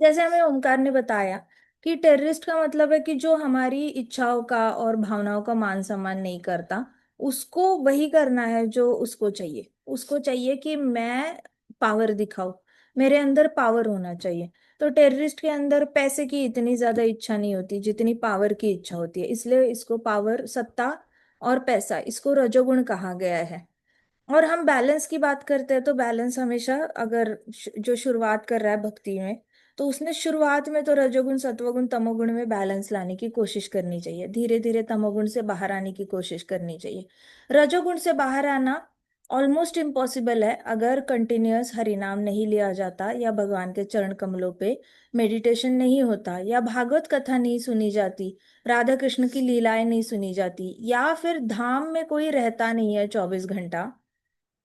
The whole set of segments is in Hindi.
जैसे हमें ओमकार ने बताया कि टेररिस्ट का मतलब है कि जो हमारी इच्छाओं का और भावनाओं का मान सम्मान नहीं करता, उसको वही करना है जो उसको चाहिए। उसको चाहिए कि मैं पावर दिखाऊं, मेरे अंदर पावर होना चाहिए। तो टेररिस्ट के अंदर पैसे की इतनी ज्यादा इच्छा नहीं होती जितनी पावर की इच्छा होती है, इसलिए इसको पावर, सत्ता और पैसा, इसको रजोगुण कहा गया है। और हम बैलेंस की बात करते हैं तो बैलेंस हमेशा, अगर जो शुरुआत कर रहा है भक्ति में, तो उसने शुरुआत में तो रजोगुण सत्वगुण तमोगुण में बैलेंस लाने की कोशिश करनी चाहिए, धीरे धीरे तमोगुण से बाहर आने की कोशिश करनी चाहिए। रजोगुण से बाहर आना ऑलमोस्ट इम्पॉसिबल है अगर कंटिन्यूअस हरिनाम नहीं लिया जाता, या भगवान के चरण कमलों पे मेडिटेशन नहीं होता, या भागवत कथा नहीं सुनी जाती, राधा कृष्ण की लीलाएं नहीं सुनी जाती, या फिर धाम में कोई रहता नहीं है 24 घंटा।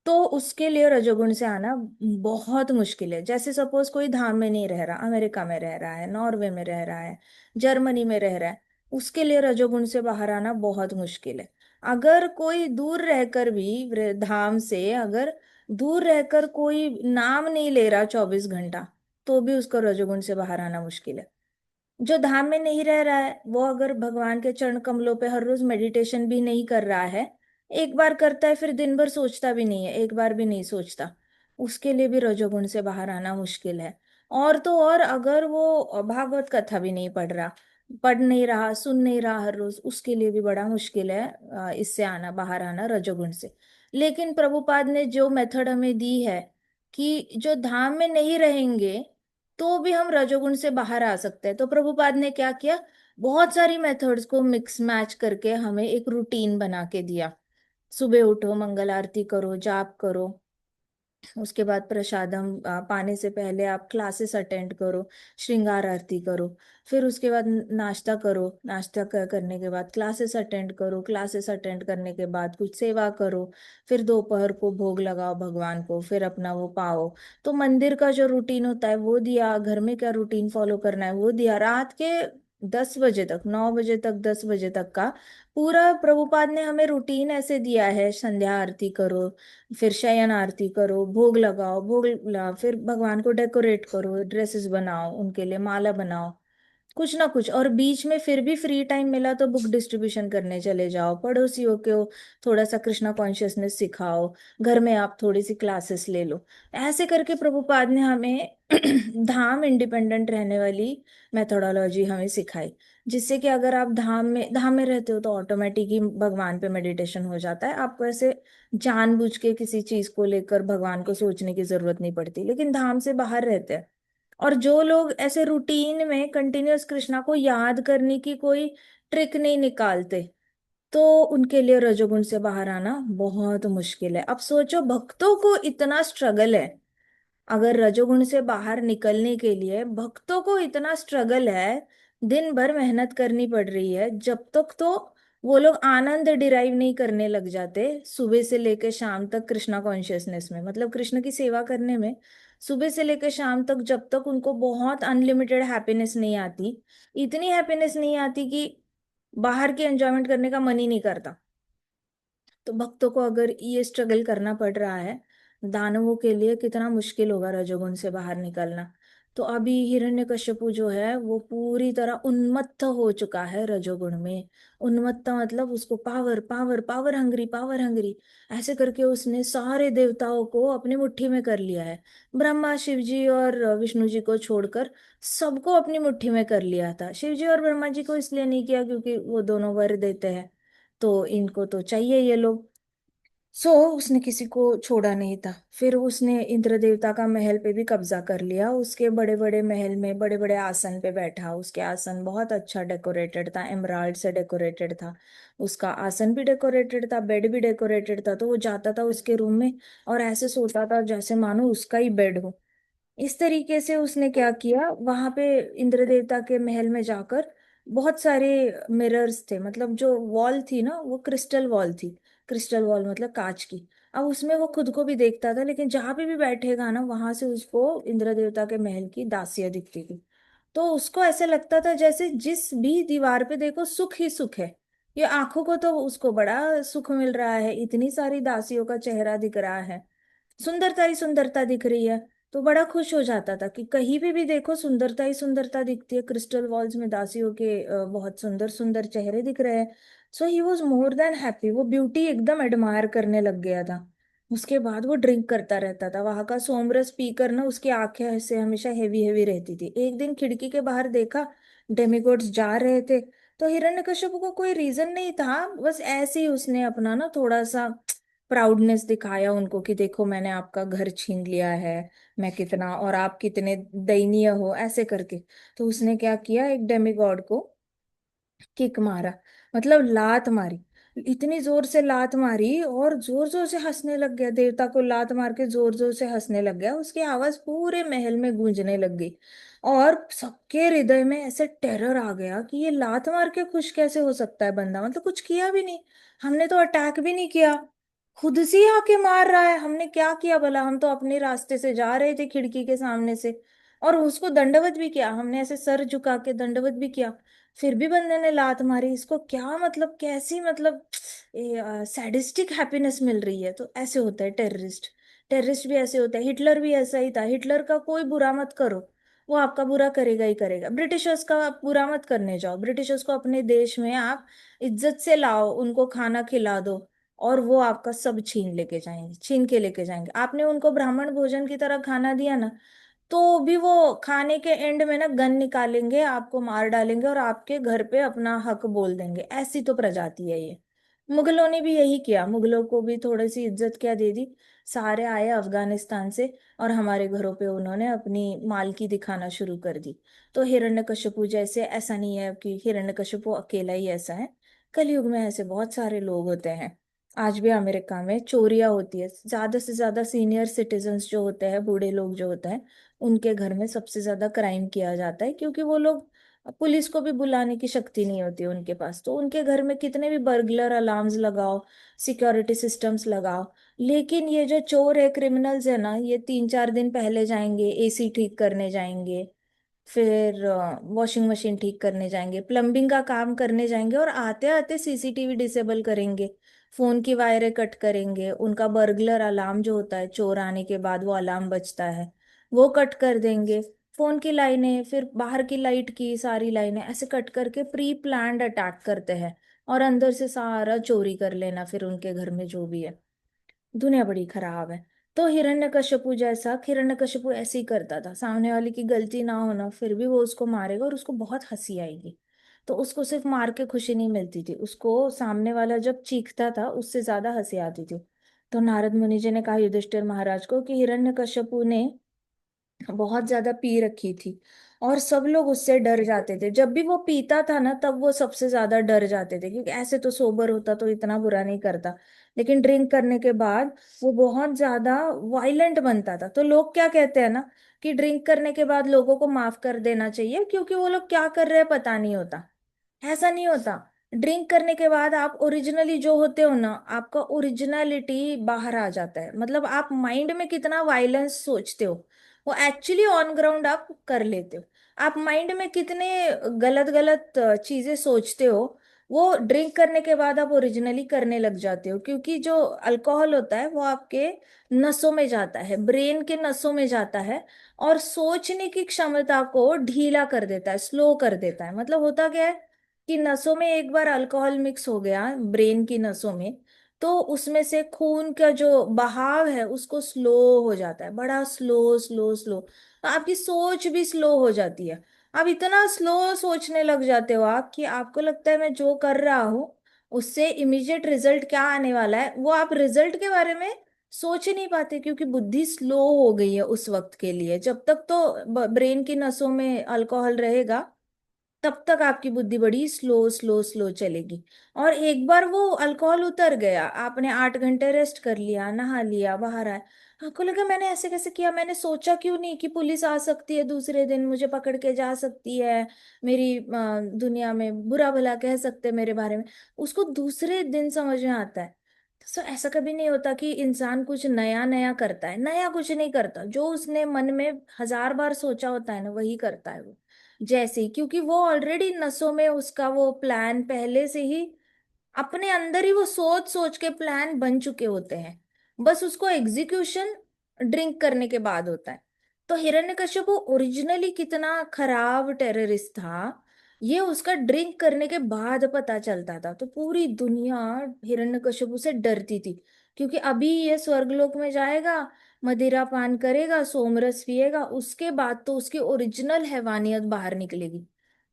तो उसके लिए रजोगुण से आना बहुत मुश्किल है। जैसे सपोज कोई धाम में नहीं रह रहा, अमेरिका में रह रहा है, नॉर्वे में रह रहा है, जर्मनी में रह रहा है, उसके लिए रजोगुण से बाहर आना बहुत मुश्किल है। अगर कोई दूर रहकर भी धाम से, अगर दूर रहकर कोई नाम नहीं ले रहा 24 घंटा, तो भी उसको रजोगुण से बाहर आना मुश्किल है। जो धाम में नहीं रह रहा है वो अगर भगवान के चरण कमलों पे हर रोज मेडिटेशन भी नहीं कर रहा है, एक बार करता है फिर दिन भर सोचता भी नहीं है, एक बार भी नहीं सोचता, उसके लिए भी रजोगुण से बाहर आना मुश्किल है। और तो और अगर वो भागवत कथा भी नहीं पढ़ रहा, पढ़ नहीं रहा, सुन नहीं रहा हर रोज, उसके लिए भी बड़ा मुश्किल है इससे आना, बाहर आना रजोगुण से। लेकिन प्रभुपाद ने जो मेथड हमें दी है कि जो धाम में नहीं रहेंगे तो भी हम रजोगुण से बाहर आ सकते हैं, तो प्रभुपाद ने क्या किया, बहुत सारी मेथड्स को मिक्स मैच करके हमें एक रूटीन बना के दिया। सुबह उठो, मंगल आरती करो, जाप करो, उसके बाद प्रसादम पाने से पहले आप क्लासेस अटेंड करो, श्रृंगार आरती करो, फिर उसके बाद नाश्ता करो, नाश्ता करने के बाद क्लासेस अटेंड करो, क्लासेस अटेंड करने के बाद कुछ सेवा करो, फिर दोपहर को भोग लगाओ भगवान को, फिर अपना वो पाओ। तो मंदिर का जो रूटीन होता है वो दिया, घर में क्या रूटीन फॉलो करना है वो दिया, रात के 10 बजे तक, 9 बजे तक, 10 बजे तक का पूरा प्रभुपाद ने हमें रूटीन ऐसे दिया है। संध्या आरती करो, फिर शयन आरती करो, भोग लगाओ, फिर भगवान को डेकोरेट करो, ड्रेसेस बनाओ, उनके लिए माला बनाओ, कुछ ना कुछ। और बीच में फिर भी फ्री टाइम मिला तो बुक डिस्ट्रीब्यूशन करने चले जाओ, पड़ोसियों को थोड़ा सा कृष्णा कॉन्शियसनेस सिखाओ, घर में आप थोड़ी सी क्लासेस ले लो। ऐसे करके प्रभुपाद ने हमें धाम इंडिपेंडेंट रहने वाली मेथोडोलॉजी हमें सिखाई, जिससे कि अगर आप धाम में रहते हो तो ऑटोमेटिक ही भगवान पे मेडिटेशन हो जाता है, आपको ऐसे जानबूझ के किसी चीज को लेकर भगवान को सोचने की जरूरत नहीं पड़ती। लेकिन धाम से बाहर रहते हैं और जो लोग ऐसे रूटीन में कंटिन्यूअस कृष्णा को याद करने की कोई ट्रिक नहीं निकालते, तो उनके लिए रजोगुण से बाहर आना बहुत मुश्किल है। अब सोचो, भक्तों को इतना स्ट्रगल है, अगर रजोगुण से बाहर निकलने के लिए भक्तों को इतना स्ट्रगल है, दिन भर मेहनत करनी पड़ रही है, जब तक तो वो लोग आनंद डिराइव नहीं करने लग जाते सुबह से लेकर शाम तक कृष्णा कॉन्शियसनेस में, मतलब कृष्ण की सेवा करने में, सुबह से लेकर शाम तक, जब तक उनको बहुत अनलिमिटेड हैप्पीनेस नहीं आती, इतनी हैप्पीनेस नहीं आती कि बाहर की एंजॉयमेंट करने का मन ही नहीं करता। तो भक्तों को अगर ये स्ट्रगल करना पड़ रहा है, दानवों के लिए कितना मुश्किल होगा रजोगुण से बाहर निकलना। तो अभी हिरण्यकश्यपु जो है वो पूरी तरह उन्मत्त हो चुका है रजोगुण में। उन्मत्त मतलब उसको power power power hungry, power hungry, ऐसे करके उसने सारे देवताओं को अपनी मुट्ठी में कर लिया है। ब्रह्मा शिव जी और विष्णु जी को छोड़कर सबको अपनी मुट्ठी में कर लिया था। शिव जी और ब्रह्मा जी को इसलिए नहीं किया क्योंकि वो दोनों वर देते हैं, तो इनको तो चाहिए ये लोग। उसने किसी को छोड़ा नहीं था। फिर उसने इंद्र देवता का महल पे भी कब्जा कर लिया, उसके बड़े बड़े महल में बड़े बड़े आसन पे बैठा। उसके आसन बहुत अच्छा डेकोरेटेड था, एमराल्ड से डेकोरेटेड था, उसका आसन भी डेकोरेटेड था, बेड भी डेकोरेटेड था। तो वो जाता था उसके रूम में और ऐसे सोता था जैसे मानो उसका ही बेड हो। इस तरीके से उसने क्या किया, वहां पे इंद्र देवता के महल में जाकर बहुत सारे मिरर्स थे, मतलब जो वॉल थी ना वो क्रिस्टल वॉल थी। क्रिस्टल वॉल मतलब कांच की। अब उसमें वो खुद को भी देखता था, लेकिन जहां पे भी बैठेगा ना वहां से उसको इंद्र देवता के महल की दासियां दिखती थी। तो उसको ऐसे लगता था जैसे जिस भी दीवार पे देखो सुख ही सुख है। ये आंखों को तो उसको बड़ा सुख मिल रहा है, इतनी सारी दासियों का चेहरा दिख रहा है, सुंदरता ही सुंदरता दिख रही है। तो बड़ा खुश हो जाता था कि कहीं भी देखो सुंदरता ही सुंदरता दिखती है, क्रिस्टल वॉल्स में दासियों के बहुत सुंदर सुंदर चेहरे दिख रहे हैं। So he was more than happy, वो ब्यूटी एकदम एडमायर करने लग गया था। उसके बाद वो ड्रिंक करता रहता था, वहां का सोमरस पीकर ना उसकी आंखें ऐसे हमेशा हेवी हेवी रहती थी। एक दिन खिड़की के बाहर देखा डेमिगोड्स जा रहे थे, तो हिरण्यकश्यप को कोई रीजन नहीं था, बस ऐसे ही उसने अपना ना थोड़ा सा प्राउडनेस दिखाया उनको कि देखो मैंने आपका घर छीन लिया है, मैं कितना और आप कितने दयनीय हो, ऐसे करके। तो उसने क्या किया, एक डेमिगॉड को किक मारा, मतलब लात मारी, इतनी जोर से लात मारी और जोर जोर से हंसने लग गया। देवता को लात मार के जोर जोर से हंसने लग गया, उसकी आवाज पूरे महल में गूंजने लग गई। और सबके हृदय में ऐसे टेरर आ गया कि ये लात मार के खुश कैसे हो सकता है बंदा, मतलब कुछ किया भी नहीं, हमने तो अटैक भी नहीं किया, खुद से ही आके मार रहा है, हमने क्या किया भला, हम तो अपने रास्ते से जा रहे थे खिड़की के सामने से, और उसको दंडवत भी किया, हमने ऐसे सर झुका के दंडवत भी किया, फिर भी बंदे ने लात मारी। इसको क्या मतलब, कैसी मतलब सैडिस्टिक हैप्पीनेस मिल रही है। तो ऐसे होता है टेररिस्ट, टेररिस्ट भी ऐसे होता है, हिटलर भी ऐसा ही था। हिटलर का कोई बुरा मत करो, वो आपका बुरा करेगा ही करेगा। ब्रिटिशर्स का आप बुरा मत करने जाओ, ब्रिटिशर्स को अपने देश में आप इज्जत से लाओ, उनको खाना खिला दो, और वो आपका सब छीन लेके जाएंगे, छीन के लेके जाएंगे। आपने उनको ब्राह्मण भोजन की तरह खाना दिया ना, तो भी वो खाने के एंड में ना गन निकालेंगे, आपको मार डालेंगे और आपके घर पे अपना हक बोल देंगे। ऐसी तो प्रजाति है ये। मुगलों ने भी यही किया, मुगलों को भी थोड़ी सी इज्जत क्या दे दी, सारे आए अफगानिस्तान से और हमारे घरों पे उन्होंने अपनी मालकी दिखाना शुरू कर दी। तो हिरण्यकशिपु जैसे, ऐसा नहीं है कि हिरण्यकशिपु अकेला ही ऐसा है, कलयुग में ऐसे बहुत सारे लोग होते हैं। आज भी अमेरिका में चोरियां होती है, ज्यादा से ज्यादा सीनियर सिटीजन्स जो होते हैं, बूढ़े लोग जो होते हैं, उनके घर में सबसे ज्यादा क्राइम किया जाता है, क्योंकि वो लोग, पुलिस को भी बुलाने की शक्ति नहीं होती उनके पास, तो उनके घर में कितने भी बर्गलर अलार्म्स लगाओ, सिक्योरिटी सिस्टम्स लगाओ, लेकिन ये जो चोर है, क्रिमिनल्स है ना, ये 3-4 दिन पहले जाएंगे एसी ठीक करने जाएंगे, फिर वॉशिंग मशीन ठीक करने जाएंगे, प्लम्बिंग का काम करने जाएंगे, और आते आते सीसीटीवी डिसेबल करेंगे, फोन की वायरें कट करेंगे, उनका बर्गलर अलार्म जो होता है, चोर आने के बाद वो अलार्म बजता है, वो कट कर देंगे, फोन की लाइनें, फिर बाहर की लाइट की सारी लाइनें ऐसे कट करके प्री प्लान्ड अटैक करते हैं, और अंदर से सारा चोरी कर लेना फिर उनके घर में जो भी है। दुनिया बड़ी खराब है। तो हिरण्यकश्यपु जैसा, हिरण्यकश्यपु ऐसे ही करता था, सामने वाले की गलती ना होना फिर भी वो उसको मारेगा, और उसको बहुत हंसी आएगी। तो उसको सिर्फ मार के खुशी नहीं मिलती थी, उसको सामने वाला जब चीखता था उससे ज्यादा हंसी आती थी। तो नारद मुनि जी ने कहा युधिष्ठिर महाराज को कि हिरण्यकश्यपु ने बहुत ज्यादा पी रखी थी, और सब लोग उससे डर जाते थे, जब भी वो पीता था ना तब वो सबसे ज्यादा डर जाते थे, क्योंकि ऐसे तो सोबर होता तो इतना बुरा नहीं करता, लेकिन ड्रिंक करने के बाद वो बहुत ज्यादा वायलेंट बनता था। तो लोग क्या कहते हैं ना, कि ड्रिंक करने के बाद लोगों को माफ कर देना चाहिए, क्योंकि वो लोग क्या कर रहे हैं पता नहीं होता। ऐसा नहीं होता, ड्रिंक करने के बाद आप ओरिजिनली जो होते हो ना, आपका ओरिजिनलिटी बाहर आ जाता है, मतलब आप माइंड में कितना वायलेंस सोचते हो वो एक्चुअली ऑन ग्राउंड आप कर लेते हो। आप माइंड में कितने गलत गलत चीजें सोचते हो, वो ड्रिंक करने के बाद आप ओरिजिनली करने लग जाते हो, क्योंकि जो अल्कोहल होता है वो आपके नसों में जाता है, ब्रेन के नसों में जाता है, और सोचने की क्षमता को ढीला कर देता है, स्लो कर देता है। मतलब होता क्या है कि नसों में एक बार अल्कोहल मिक्स हो गया, ब्रेन की नसों में, तो उसमें से खून का जो बहाव है उसको स्लो हो जाता है, बड़ा स्लो स्लो स्लो, तो आपकी सोच भी स्लो हो जाती है। आप इतना स्लो सोचने लग जाते हो आप, कि आपको लगता है मैं जो कर रहा हूँ उससे इमीडिएट रिजल्ट क्या आने वाला है, वो आप रिजल्ट के बारे में सोच ही नहीं पाते, क्योंकि बुद्धि स्लो हो गई है उस वक्त के लिए। जब तक तो ब्रेन की नसों में अल्कोहल रहेगा, तब तक आपकी बुद्धि बड़ी स्लो स्लो स्लो चलेगी। और एक बार वो अल्कोहल उतर गया, आपने 8 घंटे रेस्ट कर लिया, नहा लिया, बाहर आए, आपको लगा मैंने ऐसे कैसे किया, मैंने सोचा क्यों नहीं कि पुलिस आ सकती है दूसरे दिन मुझे पकड़ के जा सकती है, मेरी दुनिया में बुरा भला कह सकते हैं मेरे बारे में, उसको दूसरे दिन समझ में आता है। तो ऐसा कभी नहीं होता कि इंसान कुछ नया नया करता है, नया कुछ नहीं करता, जो उसने मन में 1000 बार सोचा होता है ना वही करता है वो। जैसे ही, क्योंकि वो ऑलरेडी नसों में उसका वो प्लान पहले से ही, अपने अंदर ही वो सोच सोच के प्लान बन चुके होते हैं, बस उसको एग्जीक्यूशन ड्रिंक करने के बाद होता है। तो हिरण्यकश्यप ओरिजिनली कितना खराब टेररिस्ट था, ये उसका ड्रिंक करने के बाद पता चलता था। तो पूरी दुनिया हिरण्यकश्यप से डरती थी, क्योंकि अभी ये स्वर्गलोक में जाएगा, मदिरा पान करेगा, सोमरस पिएगा, उसके बाद तो उसकी ओरिजिनल हैवानियत बाहर निकलेगी।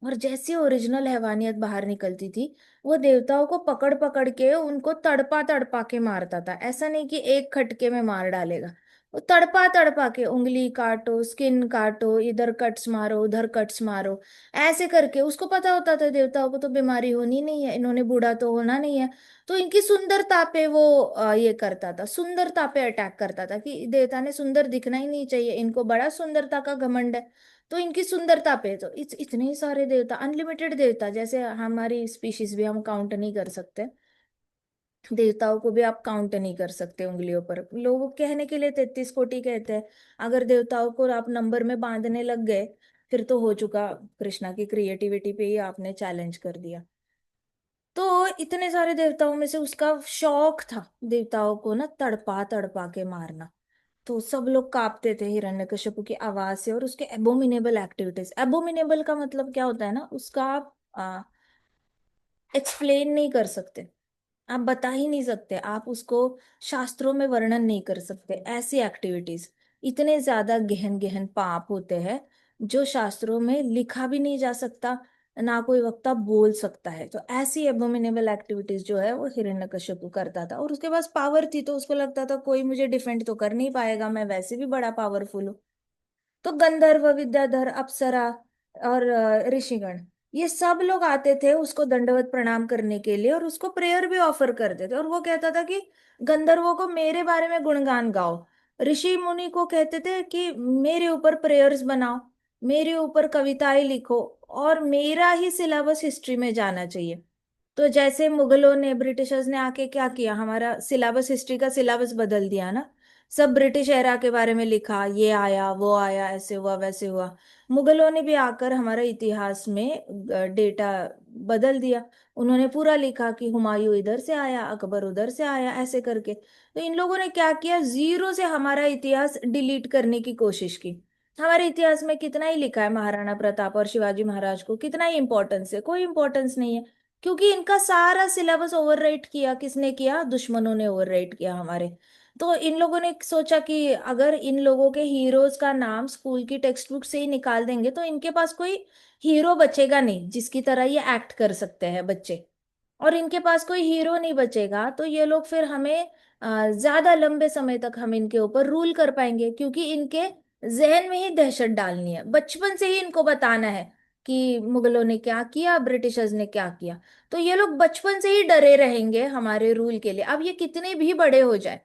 और जैसे ओरिजिनल हैवानियत बाहर निकलती थी, वो देवताओं को पकड़ पकड़ के उनको तड़पा तड़पा के मारता था। ऐसा नहीं कि एक खटके में मार डालेगा, वो तड़पा तड़पा के उंगली काटो, स्किन काटो, इधर कट्स मारो, उधर कट्स मारो, ऐसे करके। उसको पता होता था देवताओं को तो बीमारी होनी नहीं है, इन्होंने बूढ़ा तो होना नहीं है। तो इनकी सुंदरता पे वो ये करता था, सुंदरता पे अटैक करता था कि देवता ने सुंदर दिखना ही नहीं चाहिए, इनको बड़ा सुंदरता का घमंड है। तो इनकी सुंदरता पे तो इतने सारे देवता, अनलिमिटेड देवता, जैसे हमारी स्पीशीज भी हम काउंट नहीं कर सकते, देवताओं को भी आप काउंट नहीं कर सकते उंगलियों पर। लोग कहने के लिए 33 कोटि कहते हैं, अगर देवताओं को आप नंबर में बांधने लग गए, फिर तो हो चुका। कृष्णा की क्रिएटिविटी पे ही आपने चैलेंज कर दिया। तो इतने सारे देवताओं में से उसका शौक था देवताओं को ना तड़पा तड़पा के मारना। तो सब लोग कांपते थे हिरण्यकश्यप की आवाज से और उसके एबोमिनेबल एक्टिविटीज। एबोमिनेबल का मतलब क्या होता है ना, उसका आप एक्सप्लेन नहीं कर सकते, आप बता ही नहीं सकते, आप उसको शास्त्रों में वर्णन नहीं कर सकते। ऐसी एक्टिविटीज, इतने ज्यादा गहन गहन पाप होते हैं जो शास्त्रों में लिखा भी नहीं जा सकता, ना कोई वक्ता बोल सकता है। तो ऐसी एबोमिनेबल एक्टिविटीज जो है वो हिरण्यकश्यप करता था। और उसके पास पावर थी, तो उसको लगता था कोई मुझे डिफेंड तो कर नहीं पाएगा, मैं वैसे भी बड़ा पावरफुल हूँ। तो गंधर्व, विद्याधर, अप्सरा और ऋषिगण, ये सब लोग आते थे उसको दंडवत प्रणाम करने के लिए, और उसको प्रेयर भी ऑफर करते थे। और वो कहता था कि गंधर्वों को मेरे बारे में गुणगान गाओ, ऋषि मुनि को कहते थे कि मेरे ऊपर प्रेयर्स बनाओ, मेरे ऊपर कविताएं लिखो, और मेरा ही सिलेबस हिस्ट्री में जाना चाहिए। तो जैसे मुगलों ने, ब्रिटिशर्स ने आके क्या किया, हमारा सिलेबस, हिस्ट्री का सिलेबस बदल दिया ना। सब ब्रिटिश एरा के बारे में लिखा, ये आया वो आया, ऐसे हुआ वैसे हुआ। मुगलों ने भी आकर हमारे इतिहास में डेटा बदल दिया। उन्होंने पूरा लिखा कि हुमायूं इधर से आया, अकबर उधर से आया, ऐसे करके। तो इन लोगों ने क्या किया, जीरो से हमारा इतिहास डिलीट करने की कोशिश की। हमारे इतिहास में कितना ही लिखा है महाराणा प्रताप और शिवाजी महाराज को, कितना ही इंपॉर्टेंस है, कोई इंपॉर्टेंस नहीं है। क्योंकि इनका सारा सिलेबस ओवरराइट किया, किसने किया, दुश्मनों ने ओवरराइट किया हमारे। तो इन लोगों ने सोचा कि अगर इन लोगों के हीरोज का नाम स्कूल की टेक्स्ट बुक से ही निकाल देंगे, तो इनके पास कोई हीरो बचेगा नहीं जिसकी तरह ये एक्ट कर सकते हैं बच्चे। और इनके पास कोई हीरो नहीं बचेगा, तो ये लोग फिर हमें ज्यादा लंबे समय तक हम इनके ऊपर रूल कर पाएंगे, क्योंकि इनके जहन में ही दहशत डालनी है, बचपन से ही इनको बताना है कि मुगलों ने क्या किया, ब्रिटिशर्स ने क्या किया। तो ये लोग बचपन से ही डरे रहेंगे हमारे रूल के लिए। अब ये कितने भी बड़े हो जाए,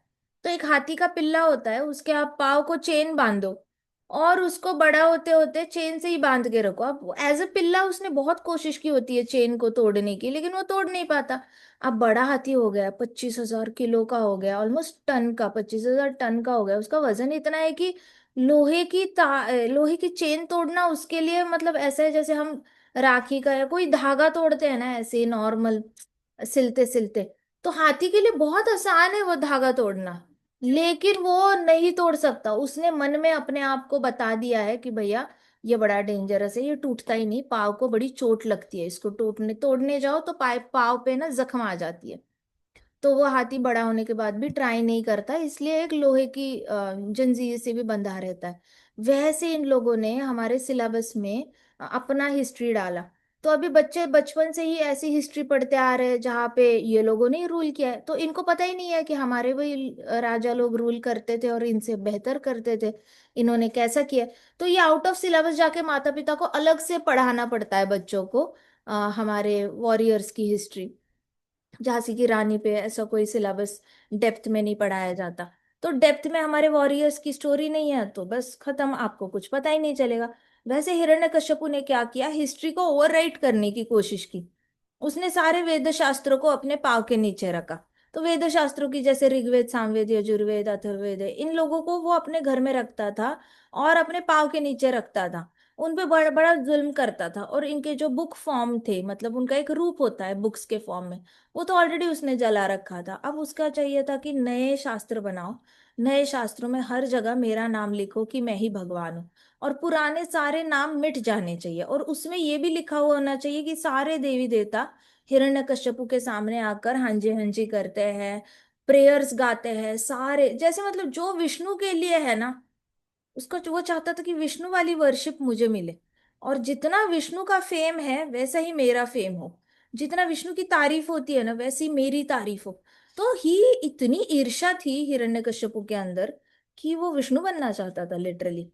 तो एक हाथी का पिल्ला होता है, उसके आप पाव को चेन बांधो और उसको बड़ा होते होते चेन से ही बांध के रखो। अब एज अ पिल्ला उसने बहुत कोशिश की होती है चेन को तोड़ने की, लेकिन वो तोड़ नहीं पाता। अब बड़ा हाथी हो गया, 25,000 किलो का हो गया, ऑलमोस्ट टन का, 25,000 टन का हो गया, उसका वजन इतना है कि लोहे की चेन तोड़ना उसके लिए मतलब ऐसा है जैसे हम राखी का या कोई धागा तोड़ते हैं ना, ऐसे नॉर्मल सिलते सिलते। तो हाथी के लिए बहुत आसान है वो धागा तोड़ना, लेकिन वो नहीं तोड़ सकता। उसने मन में अपने आप को बता दिया है कि भैया ये बड़ा डेंजरस है, ये टूटता ही नहीं, पाव को बड़ी चोट लगती है, इसको टूटने तोड़ने जाओ तो पाव पे ना जख्म आ जाती है। तो वो हाथी बड़ा होने के बाद भी ट्राई नहीं करता, इसलिए एक लोहे की जंजीर से भी बंधा रहता है। वैसे इन लोगों ने हमारे सिलेबस में अपना हिस्ट्री डाला। तो अभी बच्चे बचपन से ही ऐसी हिस्ट्री पढ़ते आ रहे हैं जहाँ पे ये लोगों ने रूल किया है, तो इनको पता ही नहीं है कि हमारे वही राजा लोग रूल करते थे और इनसे बेहतर करते थे, इन्होंने कैसा किया। तो ये आउट ऑफ सिलेबस जाके माता पिता को अलग से पढ़ाना पड़ता है बच्चों को, हमारे वॉरियर्स की हिस्ट्री। झांसी की रानी पे ऐसा कोई सिलेबस डेप्थ में नहीं पढ़ाया जाता। तो डेप्थ में हमारे वॉरियर्स की स्टोरी नहीं है, तो बस खत्म, आपको कुछ पता ही नहीं चलेगा। वैसे हिरण्यकश्यपु ने क्या किया, हिस्ट्री को ओवरराइट करने की कोशिश की। उसने सारे वेद शास्त्रों को अपने पांव के नीचे रखा। तो वेद शास्त्रों की जैसे ऋग्वेद, सामवेद, यजुर्वेद, अथर्ववेद है, इन लोगों को वो अपने घर में रखता था और अपने पाँव के नीचे रखता था। उन पे बड़ा बड़ा जुल्म करता था, और इनके जो बुक फॉर्म थे, मतलब उनका एक रूप होता है बुक्स के फॉर्म में, वो तो ऑलरेडी उसने जला रखा था। अब उसका चाहिए था कि नए शास्त्र बनाओ नए शास्त्रों में हर जगह मेरा नाम लिखो कि मैं ही भगवान हूँ। और पुराने सारे नाम मिट जाने चाहिए, और उसमें ये भी लिखा हुआ होना चाहिए कि सारे देवी देवता हिरण्यकश्यपु के सामने आकर हाँ जी करते हैं, प्रेयर्स गाते हैं सारे, जैसे मतलब जो विष्णु के लिए है ना, उसका वो चाहता था कि विष्णु वाली वर्शिप मुझे मिले। और जितना विष्णु का फेम है वैसा ही मेरा फेम हो, जितना विष्णु की तारीफ होती है ना वैसी मेरी तारीफ हो। तो ही इतनी ईर्ष्या थी हिरण्यकश्यपु के अंदर कि वो विष्णु बनना चाहता था लिटरली।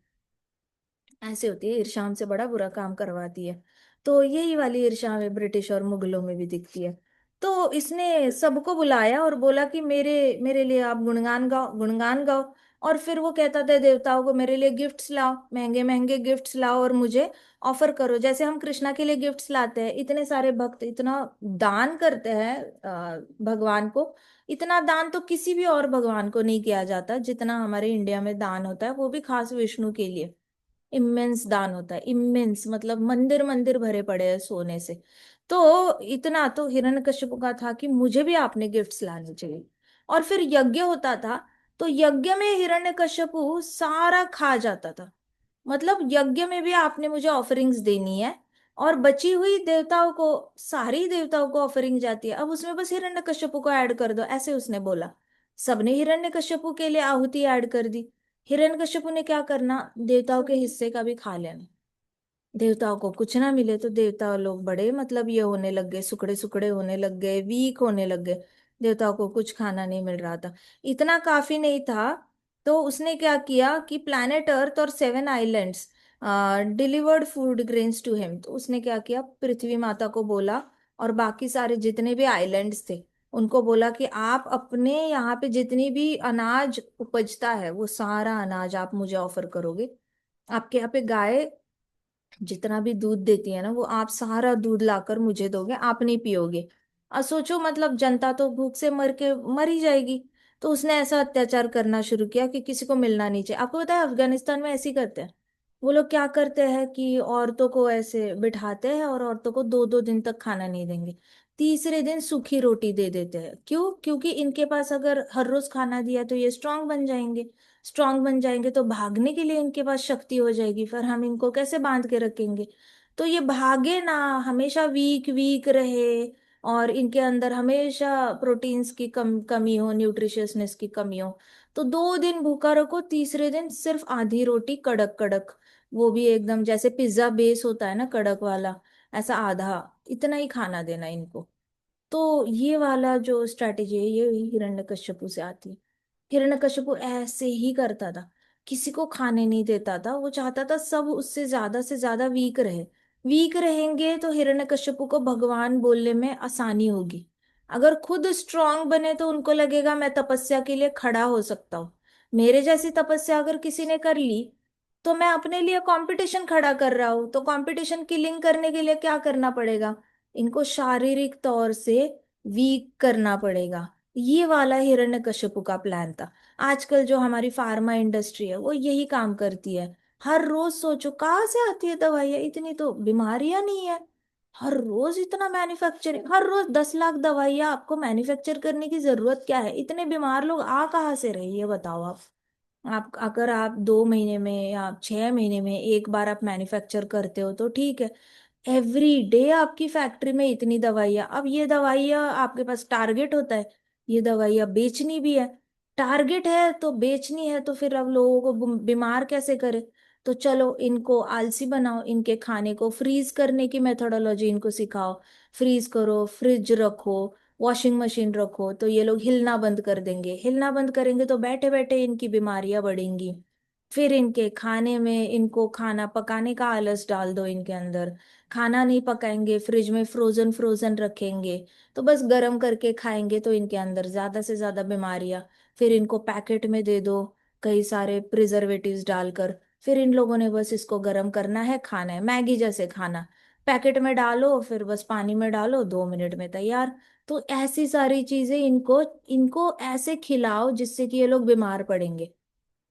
ऐसे होती है ईर्ष्या, हमसे बड़ा बुरा काम करवाती है। तो यही वाली ईर्ष्या हमें ब्रिटिश और मुगलों में भी दिखती है। तो इसने सबको बुलाया और बोला कि मेरे मेरे लिए आप गुणगान गाओ, गुणगान गाओ। और फिर वो कहता था देवताओं को, मेरे लिए गिफ्ट्स लाओ, महंगे महंगे गिफ्ट्स लाओ और मुझे ऑफर करो, जैसे हम कृष्णा के लिए गिफ्ट्स लाते हैं। इतने सारे भक्त इतना दान करते हैं भगवान को। इतना दान तो किसी भी और भगवान को नहीं किया जाता जितना हमारे इंडिया में दान होता है, वो भी खास विष्णु के लिए। इमेंस दान होता है, इमेंस मतलब मंदिर मंदिर भरे पड़े हैं सोने से। तो इतना तो हिरण्यकश्यप का था कि मुझे भी आपने गिफ्ट्स लाने चाहिए। और फिर यज्ञ होता था, तो यज्ञ में हिरण्यकश्यपु सारा खा जाता था। मतलब यज्ञ में भी आपने मुझे ऑफरिंग्स देनी है, और बची हुई देवताओं को, सारी देवताओं को ऑफरिंग जाती है, अब उसमें बस हिरण्यकश्यपु को ऐड कर दो, ऐसे उसने बोला। सबने हिरण्यकश्यपु के लिए आहुति ऐड कर दी। हिरण्यकश्यपु ने क्या करना, देवताओं के हिस्से का भी खा लेना। देवताओं को कुछ ना मिले तो देवता लोग बड़े मतलब ये होने लग गए, सुकड़े सुकड़े होने लग गए, वीक होने लग गए। देवताओं को कुछ खाना नहीं मिल रहा था। इतना काफी नहीं था, तो उसने क्या किया कि प्लैनेट अर्थ और 7 islands delivered food grains to him. तो उसने क्या किया, पृथ्वी माता को बोला और बाकी सारे जितने भी आइलैंड्स थे उनको बोला कि आप अपने यहाँ पे जितनी भी अनाज उपजता है वो सारा अनाज आप मुझे ऑफर करोगे। आपके यहाँ पे गाय जितना भी दूध देती है ना, वो आप सारा दूध लाकर मुझे दोगे, आप नहीं पियोगे। और सोचो मतलब जनता तो भूख से मर के मर ही जाएगी। तो उसने ऐसा अत्याचार करना शुरू किया कि किसी को मिलना नहीं चाहिए। आपको पता है अफगानिस्तान में ऐसे ही करते हैं। वो लोग क्या करते हैं कि औरतों को ऐसे बिठाते हैं और औरतों को 2-2 दिन तक खाना नहीं देंगे। तीसरे दिन सूखी रोटी दे देते हैं। क्यों? क्योंकि इनके पास अगर हर रोज खाना दिया तो ये स्ट्रांग बन जाएंगे। स्ट्रांग बन जाएंगे तो भागने के लिए इनके पास शक्ति हो जाएगी, फिर हम इनको कैसे बांध के रखेंगे। तो ये भागे ना, हमेशा वीक वीक रहे, और इनके अंदर हमेशा प्रोटीन्स की कमी हो, न्यूट्रिशियसनेस की कमी हो। तो 2 दिन भूखा रखो, तीसरे दिन सिर्फ आधी रोटी कड़क कड़क, वो भी एकदम जैसे पिज्जा बेस होता है ना कड़क वाला, ऐसा आधा, इतना ही खाना देना इनको। तो ये वाला जो स्ट्रैटेजी है ये हिरण्यकश्यपु से आती है। हिरण्यकश्यपु ऐसे ही करता था, किसी को खाने नहीं देता था। वो चाहता था सब उससे ज्यादा से ज्यादा वीक रहे। वीक रहेंगे तो हिरण्यकश्यपु को भगवान बोलने में आसानी होगी। अगर खुद स्ट्रांग बने तो उनको लगेगा मैं तपस्या के लिए खड़ा हो सकता हूँ। मेरे जैसी तपस्या अगर किसी ने कर ली तो मैं अपने लिए कंपटीशन खड़ा कर रहा हूँ। तो कंपटीशन किलिंग करने के लिए क्या करना पड़ेगा, इनको शारीरिक तौर से वीक करना पड़ेगा। ये वाला हिरण्यकश्यपु का प्लान था। आजकल जो हमारी फार्मा इंडस्ट्री है वो यही काम करती है। हर रोज सोचो कहाँ से आती है दवाइयाँ, इतनी तो बीमारियां नहीं है। हर रोज इतना मैन्युफैक्चरिंग, हर रोज 10 लाख दवाइयाँ, आपको मैन्युफैक्चर करने की जरूरत क्या है? इतने बीमार लोग आ कहाँ से रहे ये बताओ आप। आप अगर आप 2 महीने में या 6 महीने में एक बार आप मैन्युफैक्चर करते हो तो ठीक है। एवरी डे आपकी फैक्ट्री में इतनी दवाइयाँ, अब ये दवाइयाँ आपके पास टारगेट होता है, ये दवाइयाँ बेचनी भी है। टारगेट है तो बेचनी है, तो फिर अब लोगों को बीमार कैसे करे? तो चलो इनको आलसी बनाओ, इनके खाने को फ्रीज करने की मेथोडोलॉजी इनको सिखाओ। फ्रीज करो, फ्रिज रखो, वॉशिंग मशीन रखो, तो ये लोग हिलना बंद कर देंगे। हिलना बंद करेंगे तो बैठे बैठे इनकी बीमारियां बढ़ेंगी। फिर इनके खाने में इनको खाना पकाने का आलस डाल दो इनके अंदर। खाना नहीं पकाएंगे, फ्रिज में फ्रोजन फ्रोजन रखेंगे, तो बस गर्म करके खाएंगे, तो इनके अंदर ज्यादा से ज्यादा बीमारियां। फिर इनको पैकेट में दे दो कई सारे प्रिजर्वेटिव्स डालकर। फिर इन लोगों ने बस इसको गर्म करना है, खाना है, मैगी जैसे खाना। पैकेट में डालो, फिर बस पानी में डालो, 2 मिनट में तैयार। तो ऐसी सारी चीजें इनको इनको ऐसे खिलाओ जिससे कि ये लोग बीमार पड़ेंगे।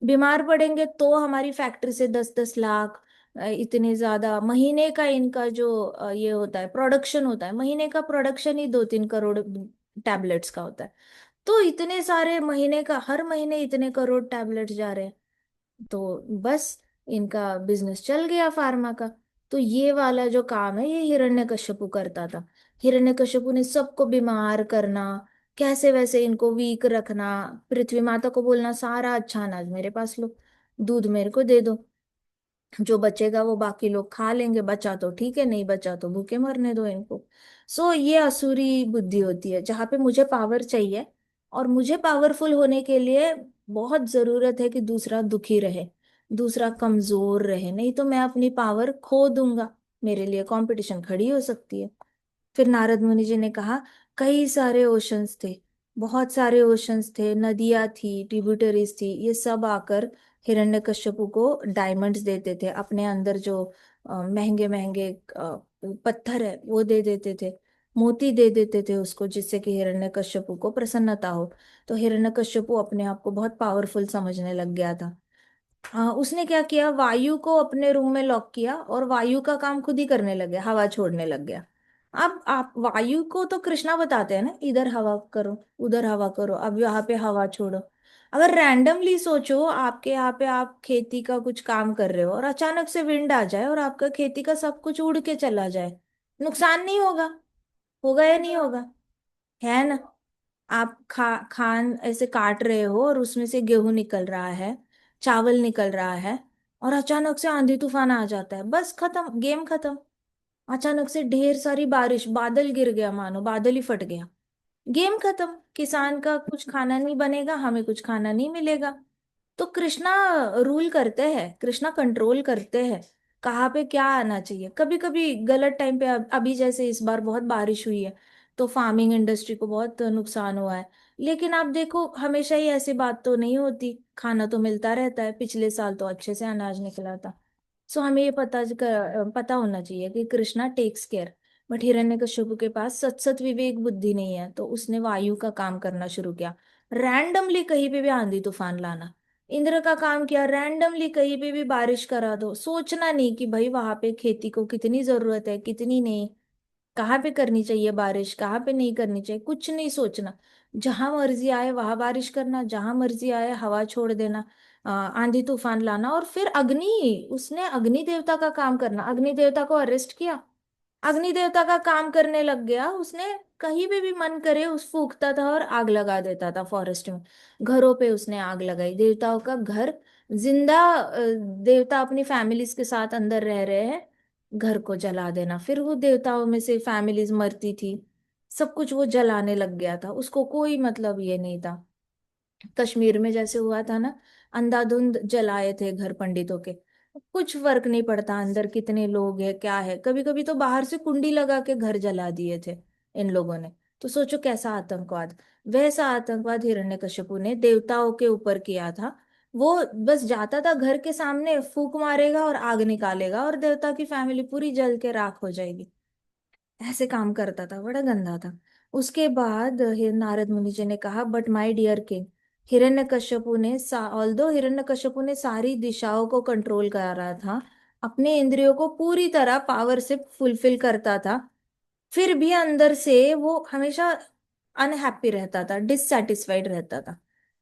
बीमार पड़ेंगे तो हमारी फैक्ट्री से 10-10 लाख, इतने ज्यादा महीने का इनका जो ये होता है प्रोडक्शन होता है, महीने का प्रोडक्शन ही 2-3 करोड़ टैबलेट्स का होता है। तो इतने सारे महीने का, हर महीने इतने करोड़ टैबलेट जा रहे हैं। तो बस इनका बिजनेस चल गया फार्मा का। तो ये वाला जो काम है ये हिरण्यकश्यपु करता था। हिरण्यकश्यपु ने सबको बीमार करना, कैसे वैसे इनको वीक रखना, पृथ्वी माता को बोलना सारा अच्छा अनाज मेरे पास लो, दूध मेरे को दे दो, जो बचेगा वो बाकी लोग खा लेंगे, बचा तो ठीक है, नहीं बचा तो भूखे मरने दो इनको। सो ये असुरी बुद्धि होती है, जहाँ पे मुझे पावर चाहिए और मुझे पावरफुल होने के लिए बहुत जरूरत है कि दूसरा दुखी रहे, दूसरा कमजोर रहे, नहीं तो मैं अपनी पावर खो दूंगा, मेरे लिए कंपटीशन खड़ी हो सकती है। फिर नारद मुनि जी ने कहा, कई सारे ओशंस थे, बहुत सारे ओशंस थे, नदियां थी, ट्रिब्यूटरीज थी, ये सब आकर हिरण्यकश्यपु को डायमंड्स देते थे, अपने अंदर जो महंगे महंगे पत्थर है वो दे देते थे, मोती दे देते थे उसको, जिससे कि हिरण्यकश्यपु को प्रसन्नता हो। तो हिरण्यकश्यपु अपने आप को बहुत पावरफुल समझने लग गया था। हाँ, उसने क्या किया, वायु को अपने रूम में लॉक किया और वायु का काम खुद ही करने लग गया, हवा छोड़ने लग गया। अब आप वायु को तो कृष्णा बताते हैं ना, इधर हवा करो, उधर हवा करो, अब यहाँ पे हवा छोड़ो। अगर रैंडमली सोचो, आपके यहाँ पे आप खेती का कुछ काम कर रहे हो और अचानक से विंड आ जाए और आपका खेती का सब कुछ उड़ के चला जाए, नुकसान नहीं होगा? होगा या नहीं होगा? है ना? आप खान ऐसे काट रहे हो और उसमें से गेहूं निकल रहा है, चावल निकल रहा है, और अचानक से आंधी तूफान आ जाता है, बस खत्म, गेम खत्म। अचानक से ढेर सारी बारिश, बादल गिर गया, मानो बादल ही फट गया, गेम खत्म, किसान का कुछ खाना नहीं बनेगा, हमें कुछ खाना नहीं मिलेगा। तो कृष्णा रूल करते हैं, कृष्णा कंट्रोल करते हैं कहाँ पे क्या आना चाहिए। कभी कभी गलत टाइम पे, अभी जैसे इस बार बहुत बारिश हुई है तो फार्मिंग इंडस्ट्री को बहुत नुकसान हुआ है। लेकिन आप देखो, हमेशा ही ऐसी बात तो नहीं होती, खाना तो मिलता रहता है, पिछले साल तो अच्छे से अनाज निकला था। सो हमें ये पता होना चाहिए कि Krishna takes care. But Hiranyakashyap के पास सत सत विवेक बुद्धि नहीं है, तो उसने वायु का काम करना शुरू किया, रैंडमली कहीं पे भी आंधी तूफान लाना। इंद्र का काम किया, रैंडमली कहीं पे भी बारिश करा दो, सोचना नहीं कि भाई वहां पे खेती को कितनी जरूरत है, कितनी नहीं, कहाँ पे करनी चाहिए बारिश, कहाँ पे नहीं करनी चाहिए, कुछ नहीं सोचना। जहां मर्जी आए वहां बारिश करना, जहां मर्जी आए हवा छोड़ देना, आंधी तूफान लाना। और फिर अग्नि, उसने अग्नि देवता का काम करना, अग्नि देवता को अरेस्ट किया, अग्नि देवता का काम करने लग गया उसने। कहीं पे भी मन करे उस फूकता था और आग लगा देता था, फॉरेस्ट में घरों पे उसने आग लगाई, देवताओं का घर जिंदा, देवता अपनी फैमिलीज के साथ अंदर रह रहे हैं, घर को जला देना। फिर वो देवताओं में से फैमिलीज मरती थी, सब कुछ वो जलाने लग गया था, उसको कोई मतलब ये नहीं था। कश्मीर में जैसे हुआ था ना, अंधाधुंध जलाए थे घर पंडितों के, कुछ फर्क नहीं पड़ता अंदर कितने लोग हैं क्या है, कभी कभी तो बाहर से कुंडी लगा के घर जला दिए थे इन लोगों ने। तो सोचो कैसा आतंकवाद। वैसा आतंकवाद हिरण्यकश्यपु ने देवताओं के ऊपर किया था। वो बस जाता था घर के सामने, फूक मारेगा और आग निकालेगा और देवता की फैमिली पूरी जल के राख हो जाएगी। ऐसे काम करता था, बड़ा गंदा था। उसके बाद नारद मुनि जी ने कहा, but my dear king, Hiranyakashipu ने ऑल्दो हिरण्यकश्यपु ने सारी दिशाओं को कंट्रोल कर रहा था, अपने इंद्रियों को पूरी तरह पावर से फुलफिल करता था, फिर भी अंदर से वो हमेशा अनहैप्पी रहता था, डिससेटिस्फाइड रहता था।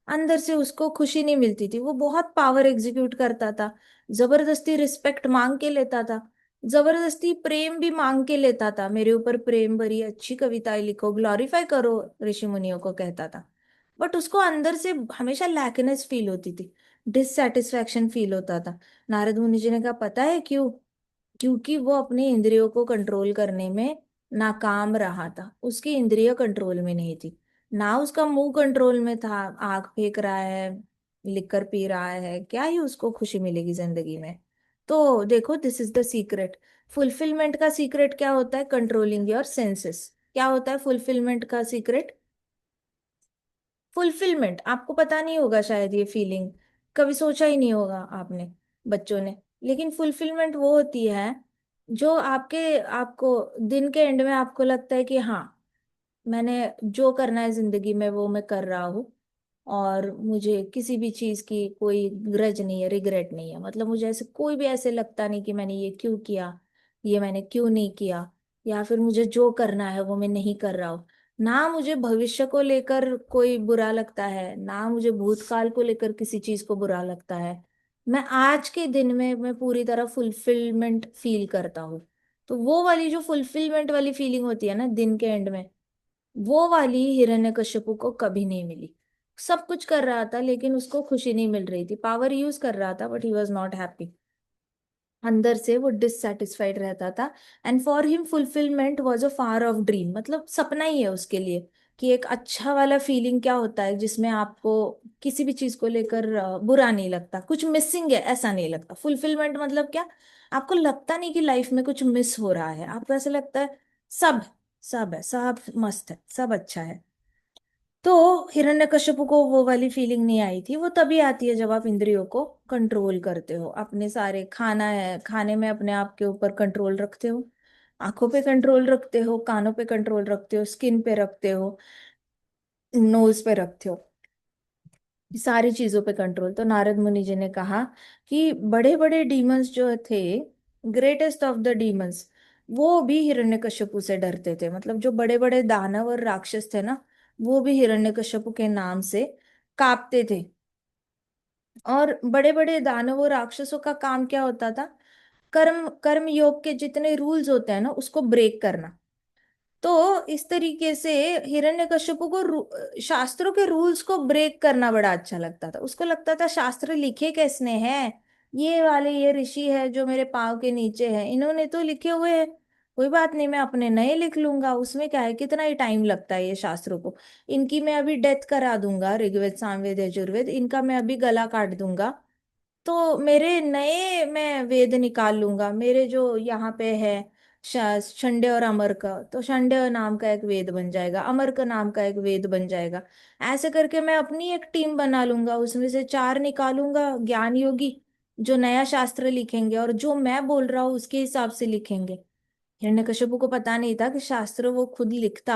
अंदर से उसको खुशी नहीं मिलती थी, वो बहुत पावर एग्जीक्यूट करता था, जबरदस्ती रिस्पेक्ट मांग के लेता था, जबरदस्ती प्रेम भी मांग के लेता था, मेरे ऊपर प्रेम भरी अच्छी कविताएं लिखो, ग्लोरीफाई करो, ऋषि मुनियों को कहता था। बट उसको अंदर से हमेशा लैकनेस फील होती थी, डिससेटिस्फैक्शन फील होता था। नारद मुनि जी ने कहा, पता है क्यों? क्योंकि वो अपने इंद्रियों को कंट्रोल करने में नाकाम रहा था, उसकी इंद्रिय कंट्रोल में नहीं थी, ना उसका मुंह कंट्रोल में था, आग फेंक रहा है, लिकर पी रहा है, क्या ही उसको खुशी मिलेगी जिंदगी में। तो देखो, this is the secret. Fulfilment का सीक्रेट क्या होता है? Controlling your senses. क्या होता है फुलफिलमेंट का सीक्रेट? फुलफिलमेंट आपको पता नहीं होगा शायद, ये फीलिंग कभी सोचा ही नहीं होगा आपने, बच्चों ने। लेकिन फुलफिलमेंट वो होती है जो आपको दिन के एंड में आपको लगता है कि हाँ, मैंने जो करना है जिंदगी में वो मैं कर रहा हूँ, और मुझे किसी भी चीज की कोई ग्रज नहीं है, रिग्रेट नहीं है, मतलब मुझे ऐसे कोई भी ऐसे लगता नहीं कि मैंने ये क्यों किया, ये मैंने क्यों नहीं किया, या फिर मुझे जो करना है वो मैं नहीं कर रहा हूँ। ना मुझे भविष्य को लेकर कोई बुरा लगता है, ना मुझे भूतकाल को लेकर किसी चीज को बुरा लगता है। मैं आज के दिन में मैं पूरी तरह फुलफिलमेंट फील करता हूँ। तो वो वाली जो फुलफिलमेंट वाली फीलिंग होती है ना दिन के एंड में, वो वाली हिरण्यकश्यपु को कभी नहीं मिली। सब कुछ कर रहा था लेकिन उसको खुशी नहीं मिल रही थी, पावर यूज कर रहा था but he was not happy. अंदर से वो डिससेटिस्फाइड रहता था। And for him fulfilment was a far of dream, मतलब सपना ही है उसके लिए कि एक अच्छा वाला फीलिंग क्या होता है जिसमें आपको किसी भी चीज को लेकर बुरा नहीं लगता, कुछ मिसिंग है ऐसा नहीं लगता। फुलफिलमेंट मतलब क्या, आपको लगता नहीं कि लाइफ में कुछ मिस हो रहा है, आपको ऐसा लगता है सब सब है, सब मस्त है, सब अच्छा है। तो हिरण्यकश्यप को वो वाली फीलिंग नहीं आई थी। वो तभी आती है जब आप इंद्रियों को कंट्रोल करते हो, अपने सारे खाना है खाने में अपने आप के ऊपर कंट्रोल रखते हो, आंखों पे कंट्रोल रखते हो, कानों पे कंट्रोल रखते हो, स्किन पे रखते हो, नोज पे रखते हो, सारी चीजों पे कंट्रोल। तो नारद मुनि जी ने कहा कि बड़े बड़े डीमंस जो थे, ग्रेटेस्ट ऑफ द डीमंस, वो भी हिरण्यकश्यपु से डरते थे। मतलब जो बड़े बड़े दानव और राक्षस थे ना, वो भी हिरण्यकश्यपु के नाम से कांपते थे। और बड़े बड़े दानवों राक्षसों का काम क्या होता था, कर्म कर्म योग के जितने रूल्स होते हैं ना उसको ब्रेक करना। तो इस तरीके से हिरण्यकश्यपु को शास्त्रों के रूल्स को ब्रेक करना बड़ा अच्छा लगता था। उसको लगता था शास्त्र लिखे किसने हैं, ये वाले ये ऋषि है जो मेरे पाँव के नीचे है, इन्होंने तो लिखे हुए हैं, कोई बात नहीं मैं अपने नए लिख लूंगा, उसमें क्या है, कितना ही टाइम लगता है ये शास्त्रों को। इनकी मैं अभी डेथ करा दूंगा, ऋग्वेद सामवेद यजुर्वेद, इनका मैं अभी गला काट दूंगा, तो मेरे नए मैं वेद निकाल लूंगा। मेरे जो यहाँ पे है शंडे और अमर का, तो शंडे नाम का एक वेद बन जाएगा, अमर का नाम का एक वेद बन जाएगा। ऐसे करके मैं अपनी एक टीम बना लूंगा, उसमें से चार निकालूंगा ज्ञान योगी जो नया शास्त्र लिखेंगे और जो मैं बोल रहा हूँ उसके हिसाब से लिखेंगे। हिरण्यकश्यप को पता नहीं था कि शास्त्र वो खुद लिखता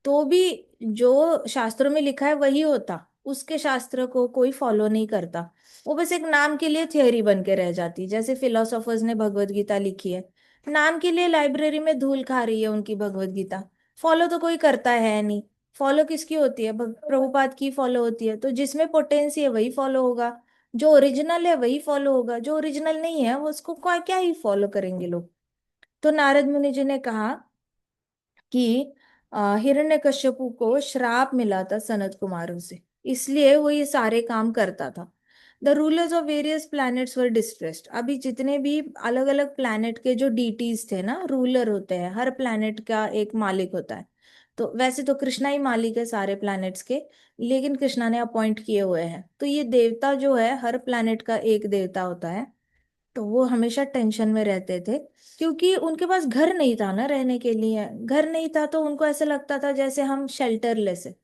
तो भी जो शास्त्रों में लिखा है वही होता, उसके शास्त्र को कोई फॉलो नहीं करता। वो बस एक नाम के लिए थियोरी बन के रह जाती, जैसे फिलोसोफर्स ने भगवत गीता लिखी है, नाम के लिए लाइब्रेरी में धूल खा रही है उनकी भगवत गीता, फॉलो तो कोई करता है नहीं। फॉलो किसकी होती है, प्रभुपाद की फॉलो होती है। तो जिसमें पोटेंसी है वही फॉलो होगा, जो ओरिजिनल है वही फॉलो होगा, जो ओरिजिनल नहीं है वो उसको क्या क्या ही फॉलो करेंगे लोग। तो नारद मुनि जी ने कहा कि हिरण्यकश्यपु को श्राप मिला था सनत कुमारों से, इसलिए वो ये सारे काम करता था। The rulers of various planets were distressed. अभी जितने भी अलग अलग प्लैनेट के जो डीटीज थे ना, रूलर होते हैं, हर प्लैनेट का एक मालिक होता है। तो वैसे तो कृष्णा ही मालिक है सारे प्लैनेट्स के, लेकिन कृष्णा ने अपॉइंट किए हुए हैं। तो ये देवता जो है, हर प्लैनेट का एक देवता होता है। तो वो हमेशा टेंशन में रहते थे क्योंकि उनके पास घर नहीं था ना रहने के लिए। घर नहीं था तो उनको ऐसा लगता था जैसे हम शेल्टरलेस है,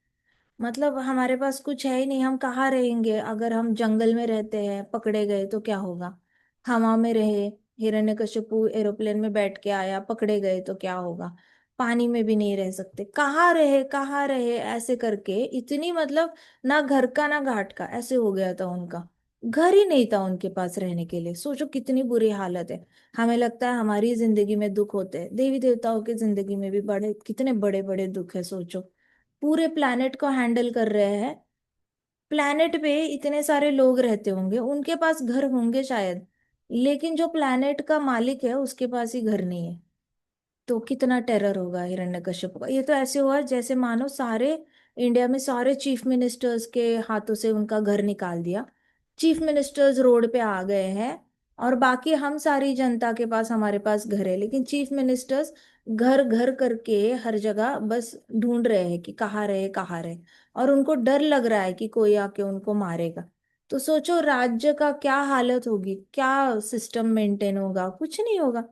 मतलब हमारे पास कुछ है ही नहीं, हम कहाँ रहेंगे। अगर हम जंगल में रहते हैं पकड़े गए तो क्या होगा, हवा में रहे, हिरण्यकशिपु एरोप्लेन में बैठ के आया पकड़े गए तो क्या होगा, पानी में भी नहीं रह सकते, कहाँ रहे कहाँ रहे, ऐसे करके इतनी मतलब ना घर का ना घाट का ऐसे हो गया था उनका। घर ही नहीं था उनके पास रहने के लिए। सोचो कितनी बुरी हालत है। हमें लगता है हमारी जिंदगी में दुख होते हैं, देवी देवताओं की जिंदगी में भी बड़े कितने बड़े बड़े दुख है। सोचो पूरे प्लैनेट को हैंडल कर रहे हैं, प्लैनेट पे इतने सारे लोग रहते होंगे, उनके पास घर होंगे शायद, लेकिन जो प्लैनेट का मालिक है उसके पास ही घर नहीं है। तो कितना टेरर होगा हिरण्यकश्यप का। ये तो ऐसे हुआ जैसे मानो सारे इंडिया में सारे चीफ मिनिस्टर्स के हाथों से उनका घर निकाल दिया, चीफ मिनिस्टर्स रोड पे आ गए हैं और बाकी हम सारी जनता के पास हमारे पास घर है, लेकिन चीफ मिनिस्टर्स घर घर करके हर जगह बस ढूंढ रहे हैं कि कहाँ रहे कहाँ रहे, और उनको डर लग रहा है कि कोई आके उनको मारेगा। तो सोचो राज्य का क्या हालत होगी, क्या सिस्टम मेंटेन होगा, कुछ नहीं होगा।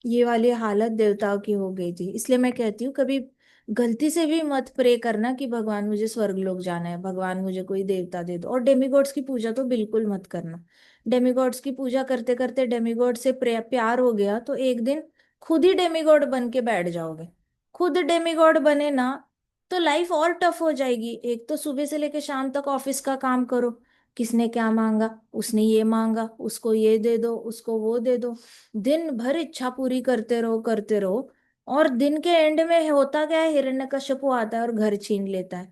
ये वाली हालत देवताओं की हो गई थी। इसलिए मैं कहती हूँ कभी गलती से भी मत प्रे करना कि भगवान मुझे स्वर्ग लोक जाना है, भगवान मुझे कोई देवता दे दो। और डेमिगॉड्स की पूजा तो बिल्कुल मत करना। डेमिगॉड्स की पूजा करते करते डेमिगॉड से प्यार हो गया तो एक दिन खुद ही डेमिगॉड बन के बैठ जाओगे। खुद डेमिगॉड बने ना तो लाइफ और टफ हो जाएगी। एक तो सुबह से लेकर शाम तक ऑफिस का काम करो, किसने क्या मांगा, उसने ये मांगा, उसको ये दे दो, उसको वो दे दो, दिन भर इच्छा पूरी करते रहो करते रहो। और दिन के एंड में होता क्या है, हिरण्यकश्यपु आता है और घर छीन लेता है।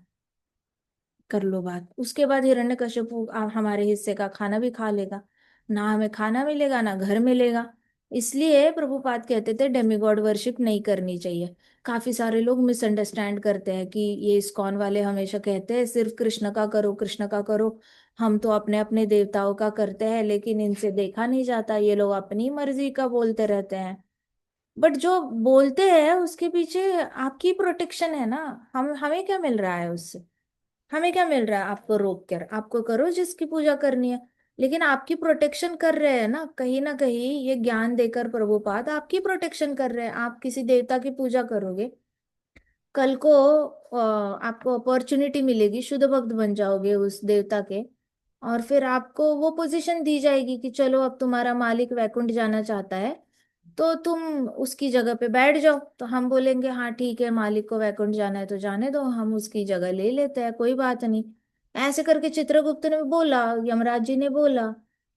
कर लो बात, उसके बाद हिरण्यकश्यपु हमारे हिस्से का खाना भी खा लेगा। ना हमें खाना मिलेगा ना घर मिलेगा। इसलिए प्रभुपाद कहते थे डेमिगॉड वर्शिप नहीं करनी चाहिए। काफी सारे लोग मिसअंडरस्टैंड करते हैं कि ये इस्कॉन वाले हमेशा कहते हैं सिर्फ कृष्ण का करो, कृष्ण का करो। हम तो अपने अपने देवताओं का करते हैं, लेकिन इनसे देखा नहीं जाता, ये लोग अपनी मर्जी का बोलते रहते हैं। बट जो बोलते हैं उसके पीछे आपकी प्रोटेक्शन है ना। हम हमें क्या मिल रहा है उससे? हमें क्या मिल रहा है? आपको रोक कर आपको करो जिसकी पूजा करनी है। लेकिन आपकी प्रोटेक्शन कर रहे हैं ना, कहीं ना कहीं ये ज्ञान देकर प्रभुपाद आपकी प्रोटेक्शन कर रहे हैं। आप किसी देवता की पूजा करोगे, कल को आपको अपॉर्चुनिटी मिलेगी, शुद्ध भक्त बन जाओगे उस देवता के। और फिर आपको वो पोजीशन दी जाएगी कि चलो अब तुम्हारा मालिक वैकुंठ जाना चाहता है, तो तुम उसकी जगह पे बैठ जाओ। तो हम बोलेंगे हाँ ठीक है, मालिक को वैकुंठ जाना है तो जाने दो, हम उसकी जगह ले लेते हैं, कोई बात नहीं। ऐसे करके चित्रगुप्त ने बोला, यमराज जी ने बोला,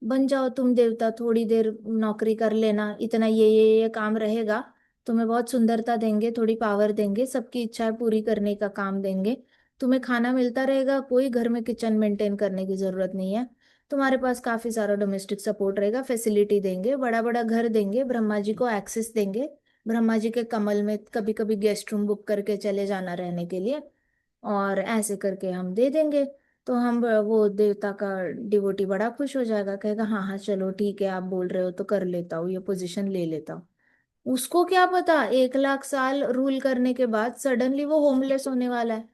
बन जाओ तुम देवता, थोड़ी देर नौकरी कर लेना, इतना ये काम रहेगा। तुम्हें बहुत सुंदरता देंगे, थोड़ी पावर देंगे, सबकी इच्छाएं पूरी करने का काम देंगे। तुम्हें खाना मिलता रहेगा, कोई घर में किचन मेंटेन करने की जरूरत नहीं है। तुम्हारे पास काफी सारा डोमेस्टिक सपोर्ट रहेगा, फैसिलिटी देंगे, बड़ा बड़ा घर देंगे, ब्रह्मा जी को एक्सेस देंगे। ब्रह्मा जी के कमल में कभी कभी गेस्ट रूम बुक करके चले जाना रहने के लिए। और ऐसे करके हम दे देंगे। तो हम वो देवता का डिवोटी बड़ा खुश हो जाएगा, कहेगा हाँ हाँ चलो ठीक है, आप बोल रहे हो तो कर लेता हूँ, ये पोजीशन ले लेता हूँ। उसको क्या पता 1 लाख साल रूल करने के बाद सडनली वो होमलेस होने वाला है।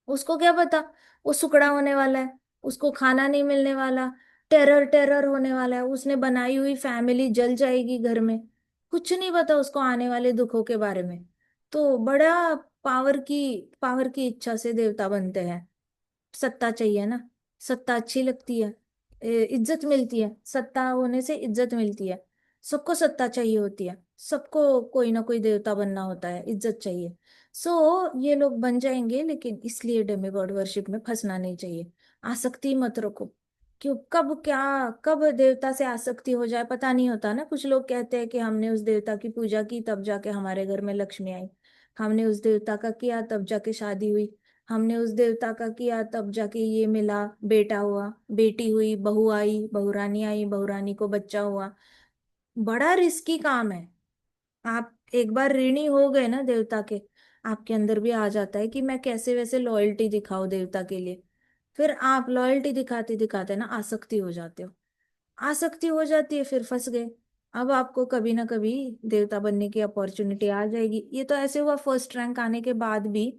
उसको क्या पता वो सुकड़ा होने वाला है, उसको खाना नहीं मिलने वाला, टेरर टेरर होने वाला है, उसने बनाई हुई फैमिली जल जाएगी घर में। कुछ नहीं पता उसको आने वाले दुखों के बारे में। तो बड़ा पावर की इच्छा से देवता बनते हैं। सत्ता चाहिए ना, सत्ता अच्छी लगती है, इज्जत मिलती है, सत्ता होने से इज्जत मिलती है। सबको सत्ता चाहिए होती है, सबको कोई ना कोई देवता बनना होता है, इज्जत चाहिए। सो ये लोग बन जाएंगे, लेकिन इसलिए डेमिगॉड वर्शिप में फंसना नहीं चाहिए। आसक्ति मत रखो। क्यों, कब देवता से आसक्ति हो जाए पता नहीं होता ना। कुछ लोग कहते हैं कि हमने उस देवता की पूजा की तब जाके हमारे घर में लक्ष्मी आई, हमने उस देवता का किया तब जाके शादी हुई, हमने उस देवता का किया तब जाके ये मिला, बेटा हुआ, बेटी हुई, बहू आई, बहुरानी आई, बहुरानी को बच्चा हुआ। बड़ा रिस्की काम है। आप एक बार ऋणी हो गए ना देवता के, आपके अंदर भी आ जाता है कि मैं कैसे वैसे लॉयल्टी दिखाऊं देवता के लिए। फिर आप लॉयल्टी दिखाते दिखाते ना आसक्ति हो जाते हो। आसक्ति हो जाती है, फिर फंस गए। अब आपको कभी ना कभी देवता बनने की अपॉर्चुनिटी आ जाएगी। ये तो ऐसे हुआ फर्स्ट रैंक आने के बाद भी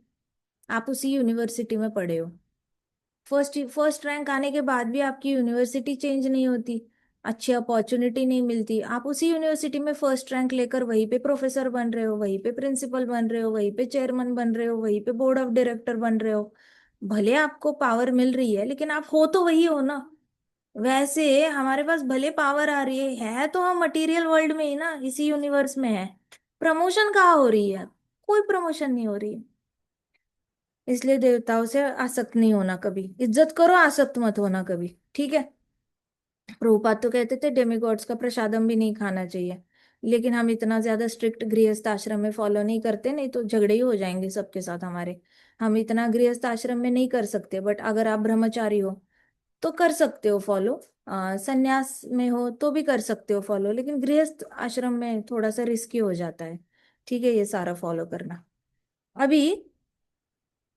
आप उसी यूनिवर्सिटी में पढ़े हो। फर्स्ट रैंक आने के बाद भी आपकी यूनिवर्सिटी चेंज नहीं होती, अच्छी अपॉर्चुनिटी नहीं मिलती, आप उसी यूनिवर्सिटी में फर्स्ट रैंक लेकर वहीं पे प्रोफेसर बन रहे हो, वहीं पे प्रिंसिपल बन रहे हो, वहीं पे चेयरमैन बन रहे हो, वहीं पे बोर्ड ऑफ डायरेक्टर बन रहे हो। भले आपको पावर मिल रही है, लेकिन आप हो तो वही हो ना। वैसे हमारे पास भले पावर आ रही है तो हम मटेरियल वर्ल्ड में ही ना, इसी यूनिवर्स में है। प्रमोशन कहाँ हो रही है? कोई प्रमोशन नहीं हो रही है। इसलिए देवताओं से आसक्त नहीं होना कभी, इज्जत करो, आसक्त मत होना कभी, ठीक है। प्रभुपाद तो कहते थे डेमिगॉड्स का प्रसादम भी नहीं खाना चाहिए। लेकिन हम इतना ज्यादा स्ट्रिक्ट गृहस्थ आश्रम में फॉलो नहीं करते, नहीं तो झगड़े ही हो जाएंगे सबके साथ हमारे। हम इतना गृहस्थ आश्रम में नहीं कर सकते, बट अगर आप ब्रह्मचारी हो तो कर सकते हो फॉलो। संन्यास में हो तो भी कर सकते हो फॉलो, लेकिन गृहस्थ आश्रम में थोड़ा सा रिस्की हो जाता है। ठीक है, ये सारा फॉलो करना। अभी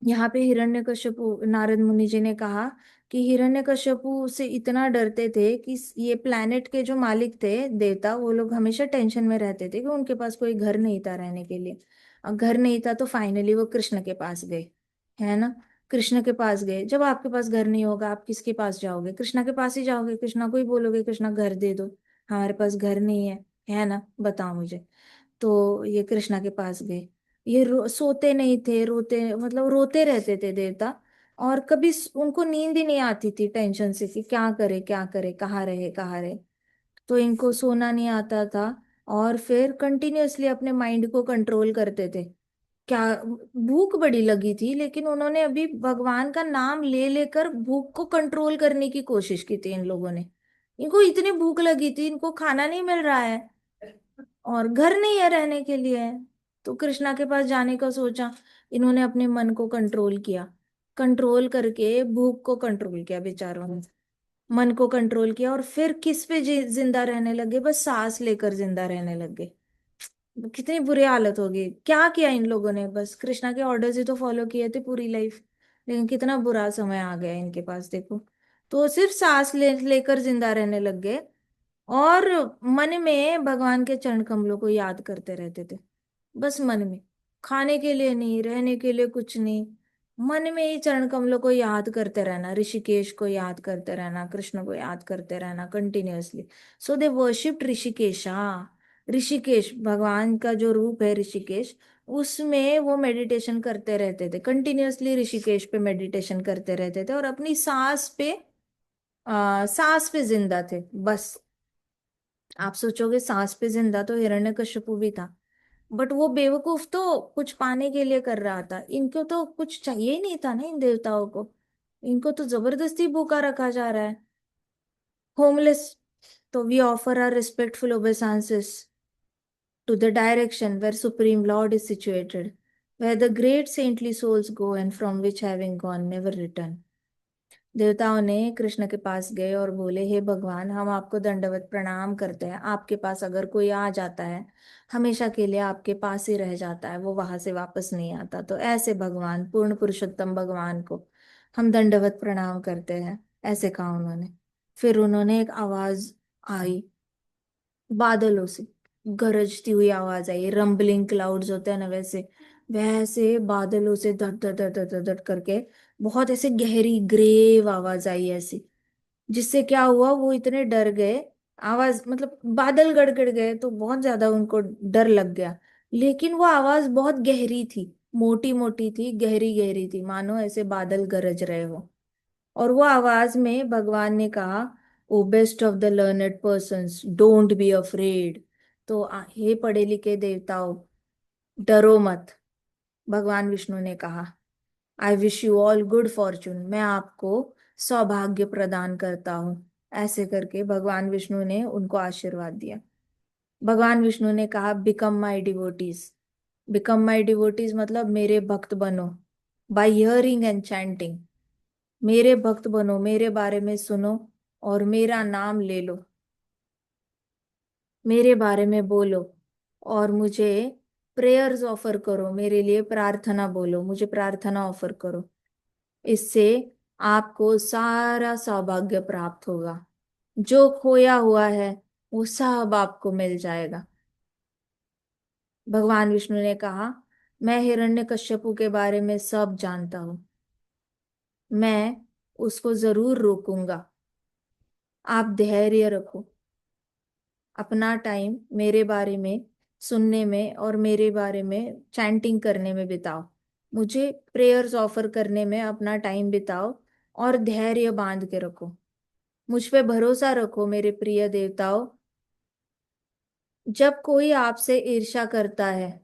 यहाँ पे हिरण्यकश्यपु, नारद मुनि जी ने कहा कि हिरण्यकश्यपु से इतना डरते थे कि ये प्लैनेट के जो मालिक थे देवता, वो लोग हमेशा टेंशन में रहते थे कि उनके पास कोई घर नहीं था रहने के लिए। और घर नहीं था तो फाइनली वो कृष्ण के पास गए, है ना। कृष्ण के पास गए। जब आपके पास घर नहीं होगा आप किसके पास जाओगे? कृष्णा के पास ही जाओगे, कृष्णा को ही बोलोगे कृष्णा घर दे दो, हमारे पास घर नहीं है ना, बताओ मुझे। तो ये कृष्णा के पास गए। ये सोते नहीं थे, रोते मतलब रोते रहते थे देवता। और कभी उनको नींद ही नहीं आती थी टेंशन से कि क्या करे, कहाँ रहे कहाँ रहे। तो इनको सोना नहीं आता था। और फिर कंटिन्यूअसली अपने माइंड को कंट्रोल करते थे। क्या, भूख बड़ी लगी थी, लेकिन उन्होंने अभी भगवान का नाम ले लेकर भूख को कंट्रोल करने की कोशिश की थी इन लोगों ने। इनको इतनी भूख लगी थी, इनको खाना नहीं मिल रहा है। और घर नहीं है रहने के लिए। तो कृष्णा के पास जाने का सोचा। इन्होंने अपने मन को कंट्रोल किया, कंट्रोल करके भूख को कंट्रोल किया बेचारों ने, मन को कंट्रोल किया, और फिर किस पे जिंदा रहने लगे, बस सांस लेकर जिंदा रहने लग गए। कितनी बुरी हालत होगी। क्या किया इन लोगों ने, बस कृष्णा के ऑर्डर्स ही तो फॉलो किए थे पूरी लाइफ, लेकिन कितना बुरा समय आ गया इनके पास देखो। तो सिर्फ सांस लेकर जिंदा रहने लग गए, और मन में भगवान के चरण कमलों को याद करते रहते थे, बस मन में। खाने के लिए नहीं, रहने के लिए कुछ नहीं, मन में ही चरण कमलों को याद करते रहना, ऋषिकेश को याद करते रहना, कृष्ण को याद करते रहना कंटिन्यूअसली। सो दे वर्शिप्ड ऋषिकेश। हाँ, ऋषिकेश भगवान का जो रूप है ऋषिकेश, उसमें वो मेडिटेशन करते रहते थे कंटिन्यूअसली, ऋषिकेश पे मेडिटेशन करते रहते थे, और अपनी सांस पे जिंदा थे बस। आप सोचोगे सांस पे जिंदा तो हिरण्यकश्यपु भी था, बट वो बेवकूफ तो कुछ पाने के लिए कर रहा था, इनको तो कुछ चाहिए ही नहीं था ना इन देवताओं को, इनको तो जबरदस्ती भूखा रखा जा रहा है, होमलेस। तो we offer our respectful obeisances to the direction where Supreme Lord is situated, where the great saintly souls go and from which having gone never return। देवताओं ने कृष्ण के पास गए और बोले, हे भगवान, हम आपको दंडवत प्रणाम करते हैं। आपके पास अगर कोई आ जाता है, हमेशा के लिए आपके पास ही रह जाता है, वो वहां से वापस नहीं आता, तो ऐसे भगवान, पूर्ण पुरुषोत्तम भगवान को हम दंडवत प्रणाम करते हैं, ऐसे कहा उन्होंने। फिर उन्होंने एक आवाज आई बादलों से, गरजती हुई आवाज आई, रंबलिंग क्लाउड्स होते हैं ना वैसे, वैसे बादलों से धड़ धड़ धड़ धड़ धड़ धड़ करके बहुत ऐसे गहरी ग्रेव आवाज आई ऐसी, जिससे क्या हुआ, वो इतने डर गए। आवाज मतलब बादल गड़गड़ गए तो बहुत ज्यादा उनको डर लग गया, लेकिन वो आवाज बहुत गहरी थी, मोटी मोटी थी, गहरी गहरी थी, मानो ऐसे बादल गरज रहे हो। और वो आवाज में भगवान ने कहा, O best of the learned persons, don't be afraid. तो हे पढ़े लिखे देवताओं, डरो मत। भगवान विष्णु ने कहा, I wish you all good Fortune, मैं आपको सौभाग्य प्रदान करता हूँ। ऐसे करके भगवान विष्णु ने उनको आशीर्वाद दिया। भगवान विष्णु ने कहा, become my devotees. Become my devotees मतलब मेरे भक्त बनो, बाय हियरिंग एंड चैंटिंग। मेरे भक्त बनो, मेरे बारे में सुनो, और मेरा नाम ले लो, मेरे बारे में बोलो, और मुझे प्रेयर्स ऑफर करो, मेरे लिए प्रार्थना बोलो, मुझे प्रार्थना ऑफर करो। इससे आपको सारा सौभाग्य प्राप्त होगा, जो खोया हुआ है वो सब आपको मिल जाएगा। भगवान विष्णु ने कहा, मैं हिरण्यकश्यपु के बारे में सब जानता हूं, मैं उसको जरूर रोकूंगा। आप धैर्य रखो, अपना टाइम मेरे बारे में सुनने में और मेरे बारे में चैंटिंग करने में बिताओ, मुझे प्रेयर्स ऑफर करने में अपना टाइम बिताओ, और धैर्य बांध के रखो, मुझ पे भरोसा रखो मेरे प्रिय देवताओं। जब कोई आपसे ईर्ष्या करता है,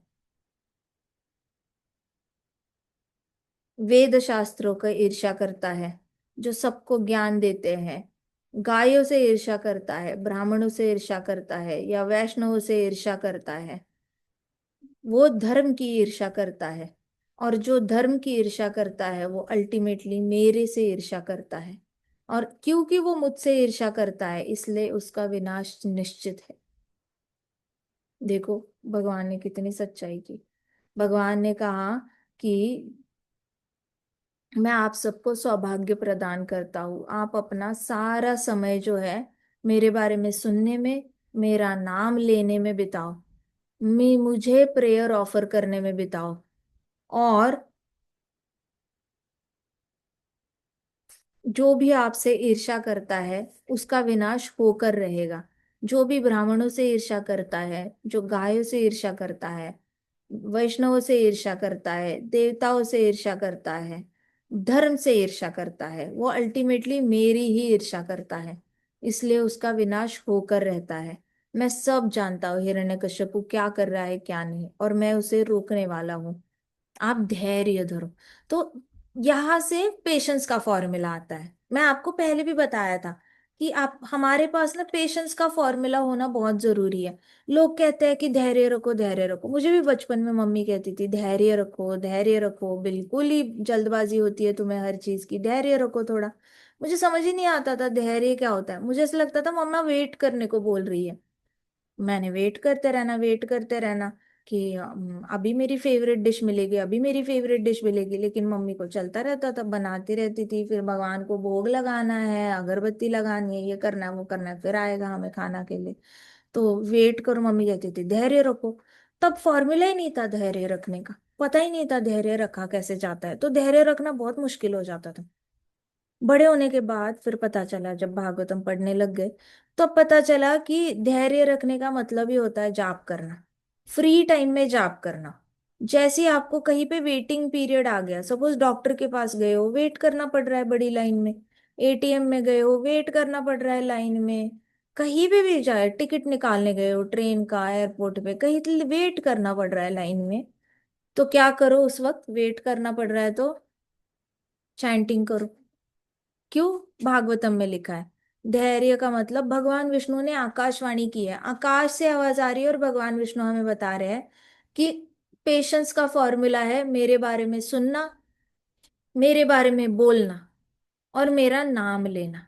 वेद शास्त्रों का ईर्ष्या करता है, जो सबको ज्ञान देते हैं, गायों से ईर्ष्या करता है, ब्राह्मणों से ईर्ष्या करता है, या वैष्णवों से ईर्ष्या करता है, वो धर्म की ईर्ष्या करता है। और जो धर्म की ईर्ष्या करता है वो अल्टीमेटली मेरे से ईर्ष्या करता है, और क्योंकि वो मुझसे ईर्ष्या करता है इसलिए उसका विनाश निश्चित है। देखो भगवान ने कितनी सच्चाई की। भगवान ने कहा कि मैं आप सबको सौभाग्य प्रदान करता हूँ, आप अपना सारा समय जो है मेरे बारे में सुनने में, मेरा नाम लेने में बिताओ, मैं मुझे प्रेयर ऑफर करने में बिताओ, और जो भी आपसे ईर्ष्या करता है उसका विनाश होकर रहेगा। जो भी ब्राह्मणों से ईर्ष्या करता है, जो गायों से ईर्ष्या करता है, वैष्णवों से ईर्ष्या करता है, देवताओं से ईर्ष्या करता है, धर्म से ईर्ष्या करता है, वो अल्टीमेटली मेरी ही ईर्ष्या करता है, इसलिए उसका विनाश होकर रहता है। मैं सब जानता हूँ हिरण्यकश्यपु क्या कर रहा है क्या नहीं, और मैं उसे रोकने वाला हूँ। आप धैर्य धरो। तो यहां से पेशेंस का फॉर्मूला आता है। मैं आपको पहले भी बताया था कि आप हमारे पास ना पेशेंस का फॉर्मूला होना बहुत जरूरी है। लोग कहते हैं कि धैर्य रखो धैर्य रखो, मुझे भी बचपन में मम्मी कहती थी धैर्य रखो धैर्य रखो, बिल्कुल ही जल्दबाजी होती है तुम्हें हर चीज की, धैर्य रखो थोड़ा। मुझे समझ ही नहीं आता था धैर्य क्या होता है, मुझे ऐसा लगता था मम्मा वेट करने को बोल रही है। मैंने वेट करते रहना कि अभी मेरी फेवरेट डिश मिलेगी, अभी मेरी फेवरेट डिश मिलेगी, लेकिन मम्मी को चलता रहता था, बनाती रहती थी, फिर भगवान को भोग लगाना है, अगरबत्ती लगानी है, ये करना है वो करना है, फिर आएगा हमें खाना के लिए। तो वेट करो, मम्मी कहती थी धैर्य रखो। तब फॉर्मूला ही नहीं था धैर्य रखने का, पता ही नहीं था धैर्य रखा कैसे जाता है, तो धैर्य रखना बहुत मुश्किल हो जाता था। बड़े होने के बाद फिर पता चला, जब भागवतम पढ़ने लग गए, तो अब पता चला कि धैर्य रखने का मतलब ही होता है जाप करना, फ्री टाइम में जाप करना। जैसे ही आपको कहीं पे वेटिंग पीरियड आ गया, सपोज डॉक्टर के पास गए हो वेट करना पड़ रहा है बड़ी लाइन में, एटीएम में गए हो वेट करना पड़ रहा है लाइन में, कहीं भी जाए, टिकट निकालने गए हो ट्रेन का, एयरपोर्ट पे कहीं वेट करना पड़ रहा है लाइन में, तो क्या करो उस वक्त वेट करना पड़ रहा है तो चैंटिंग करो। क्यों? भागवतम में लिखा है। धैर्य का मतलब भगवान विष्णु ने आकाशवाणी की है, आकाश से आवाज आ रही है और भगवान विष्णु हमें बता रहे हैं कि पेशेंस का फॉर्मूला है मेरे बारे में सुनना, मेरे बारे में बोलना और मेरा नाम लेना।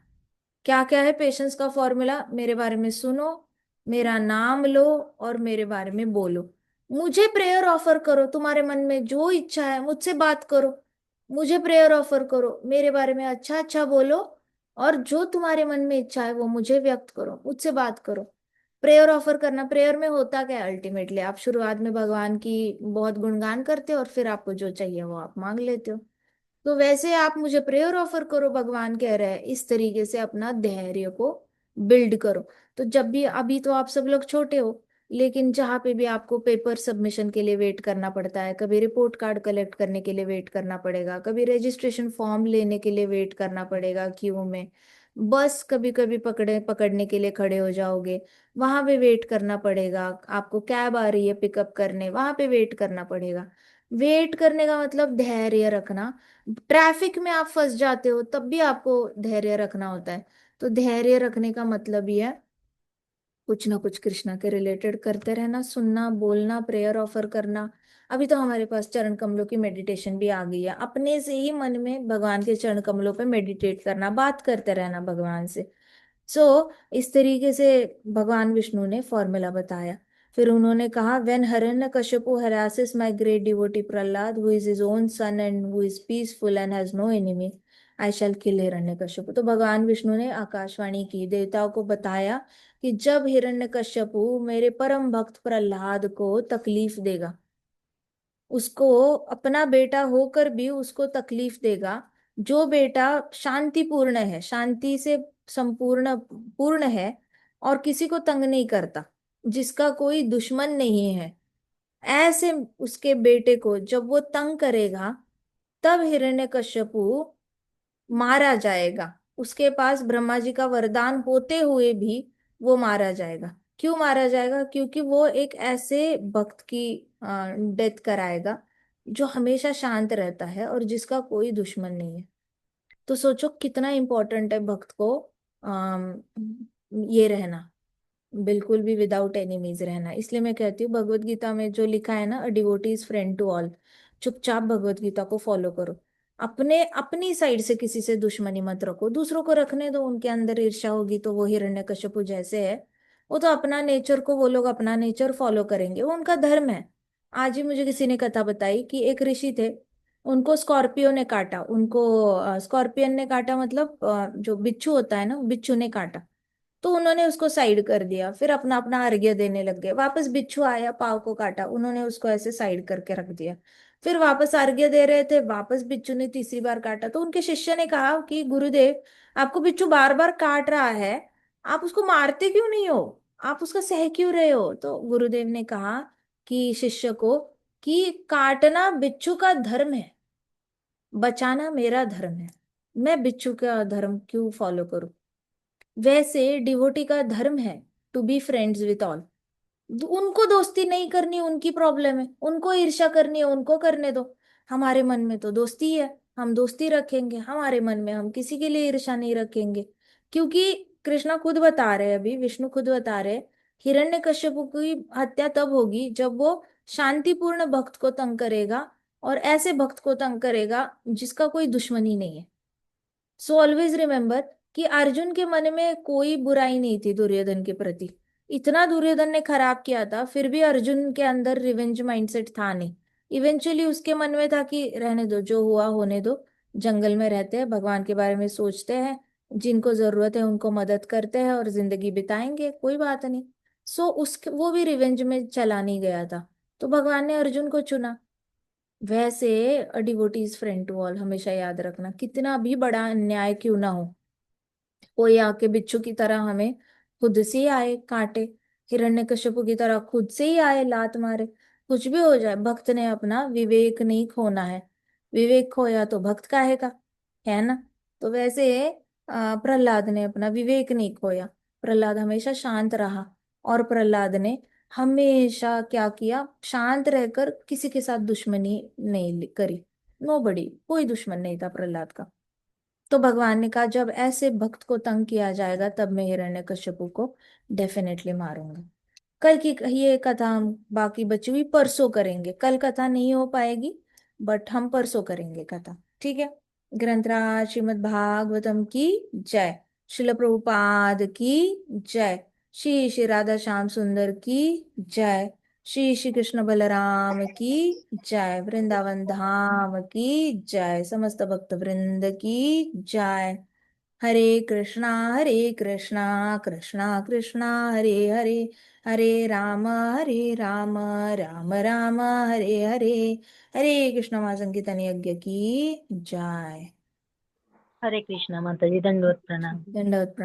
क्या क्या है पेशेंस का फॉर्मूला? मेरे बारे में सुनो, मेरा नाम लो और मेरे बारे में बोलो। मुझे प्रेयर ऑफर करो, तुम्हारे मन में जो इच्छा है मुझसे बात करो, मुझे प्रेयर ऑफर करो, मेरे बारे में अच्छा अच्छा बोलो, और जो तुम्हारे मन में इच्छा है वो मुझे व्यक्त करो, मुझसे बात करो। प्रेयर ऑफर करना, प्रेयर में होता क्या है अल्टीमेटली, आप शुरुआत में भगवान की बहुत गुणगान करते हो और फिर आपको जो चाहिए वो आप मांग लेते हो। तो वैसे आप मुझे प्रेयर ऑफर करो, भगवान कह रहे हैं, इस तरीके से अपना धैर्य को बिल्ड करो। तो जब भी, अभी तो आप सब लोग छोटे हो, लेकिन जहाँ पे भी आपको पेपर सबमिशन के लिए वेट करना पड़ता है, कभी रिपोर्ट कार्ड कलेक्ट करने के लिए वेट करना पड़ेगा, कभी रजिस्ट्रेशन फॉर्म लेने के लिए वेट करना पड़ेगा क्यू में, बस कभी कभी पकड़ने के लिए खड़े हो जाओगे, वहां पे वेट करना पड़ेगा, आपको कैब आ रही है पिकअप करने, वहां पे वेट करना पड़ेगा। वेट करने का मतलब धैर्य रखना। ट्रैफिक में आप फंस जाते हो तब भी आपको धैर्य रखना होता है। तो धैर्य रखने का मतलब ही है कुछ ना कुछ कृष्णा के रिलेटेड करते रहना, सुनना, बोलना, प्रेयर ऑफर करना। अभी तो हमारे पास चरण कमलों की मेडिटेशन भी आ गई है, अपने से ही मन में भगवान के चरण कमलों पे मेडिटेट करना, बात करते रहना भगवान से। इस तरीके से भगवान विष्णु ने फॉर्मूला बताया। फिर उन्होंने कहा, when Hiranyakashipu harasses my great devotee Prahlad, who is his own son and who is peaceful and has no enemy, I shall kill Hiranyakashipu. तो भगवान विष्णु ने आकाशवाणी की, देवताओं को बताया कि जब हिरण्यकश्यपु मेरे परम भक्त प्रहलाद को तकलीफ देगा, उसको अपना बेटा होकर भी उसको तकलीफ देगा, जो बेटा शांतिपूर्ण है, शांति से संपूर्ण पूर्ण है और किसी को तंग नहीं करता, जिसका कोई दुश्मन नहीं है, ऐसे उसके बेटे को जब वो तंग करेगा, तब हिरण्यकश्यपु मारा जाएगा। उसके पास ब्रह्मा जी का वरदान होते हुए भी वो मारा जाएगा। क्यों मारा जाएगा? क्योंकि वो एक ऐसे भक्त की डेथ कराएगा जो हमेशा शांत रहता है और जिसका कोई दुश्मन नहीं है। तो सोचो कितना इंपॉर्टेंट है भक्त को ये रहना, बिल्कुल भी विदाउट एनिमीज रहना। इसलिए मैं कहती हूँ भगवत गीता में जो लिखा है ना, a devotee is friend to all, चुपचाप भगवत गीता को फॉलो करो। अपने अपनी साइड से किसी से दुश्मनी मत रखो, दूसरों को रखने दो, उनके अंदर ईर्ष्या होगी तो वो हिरण्यकश्यपु जैसे है, वो तो अपना नेचर को, वो लोग अपना नेचर फॉलो करेंगे, वो उनका धर्म है। आज ही मुझे किसी ने कथा बताई कि एक ऋषि थे, उनको स्कॉर्पियो ने काटा, उनको स्कॉर्पियन ने काटा, मतलब जो बिच्छू होता है ना, बिच्छू ने काटा। तो उन्होंने उसको साइड कर दिया, फिर अपना अपना अर्घ्य देने लग गए। वापस बिच्छू आया, पाव को काटा, उन्होंने उसको ऐसे साइड करके रख दिया। फिर वापस अर्घ्य दे रहे थे, वापस बिच्छू ने तीसरी बार काटा। तो उनके शिष्य ने कहा कि गुरुदेव, आपको बिच्छू बार बार काट रहा है, आप उसको मारते क्यों नहीं हो, आप उसका सह क्यों रहे हो? तो गुरुदेव ने कहा कि शिष्य को, कि काटना बिच्छू का धर्म है, बचाना मेरा धर्म है, मैं बिच्छू का धर्म क्यों फॉलो करूं? वैसे डिवोटी का धर्म है to be friends with all. उनको दोस्ती नहीं करनी, उनकी प्रॉब्लम है, उनको ईर्ष्या करनी है, उनको करने दो। हमारे मन में तो दोस्ती है, हम दोस्ती रखेंगे, हमारे मन में हम किसी के लिए ईर्ष्या नहीं रखेंगे। क्योंकि कृष्णा खुद बता रहे हैं, अभी विष्णु खुद बता रहे हैं, हिरण्यकश्यप की हत्या तब होगी जब वो शांतिपूर्ण भक्त को तंग करेगा, और ऐसे भक्त को तंग करेगा जिसका कोई दुश्मनी नहीं है। सो ऑलवेज रिमेम्बर कि अर्जुन के मन में कोई बुराई नहीं थी दुर्योधन के प्रति। इतना दुर्योधन ने खराब किया था, फिर भी अर्जुन के अंदर रिवेंज माइंडसेट था नहीं। इवेंचुअली उसके मन में था कि रहने दो, जो हुआ होने दो, जंगल में रहते हैं, भगवान के बारे में सोचते हैं, जिनको जरूरत है उनको मदद करते हैं और जिंदगी बिताएंगे, कोई बात नहीं। सो उसके वो भी रिवेंज में चला नहीं गया था, तो भगवान ने अर्जुन को चुना। वैसे अ डिवोटीज फ्रेंड टू ऑल, हमेशा याद रखना, कितना भी बड़ा अन्याय क्यों ना हो, कोई आके बिच्छू की तरह हमें खुद से ही आए काटे, हिरण्यकश्यप की तरह खुद से ही आए लात मारे, कुछ भी हो जाए, भक्त ने अपना विवेक नहीं खोना है। विवेक खोया तो भक्त काहे का, है ना। तो वैसे प्रहलाद ने अपना विवेक नहीं खोया, प्रहलाद हमेशा शांत रहा, और प्रहलाद ने हमेशा क्या किया, शांत रहकर किसी के साथ दुश्मनी नहीं करी। नोबडी, कोई दुश्मन नहीं था प्रहलाद का। तो भगवान ने कहा जब ऐसे भक्त को तंग किया जाएगा तब मैं हिरण्यकश्यपु को डेफिनेटली मारूंगा। कल की ये कथा हम बाकी बची हुई परसों करेंगे, कल कथा नहीं हो पाएगी, बट हम परसों करेंगे कथा, ठीक है। ग्रंथराज श्रीमद् भागवतम की जय, शिल प्रभुपाद की जय, श्री श्री राधा श्याम सुंदर की जय, श्री श्री कृष्ण बलराम की जय, वृंदावन धाम की जय, समस्त भक्त वृंद की जय। हरे कृष्णा कृष्णा कृष्णा हरे हरे, हरे राम राम राम हरे हरे। हरे कृष्ण महासंकीर्तन यज्ञ की जय। हरे कृष्णा माता जी, दंडवत प्रणाम। दंडवत प्रणाम।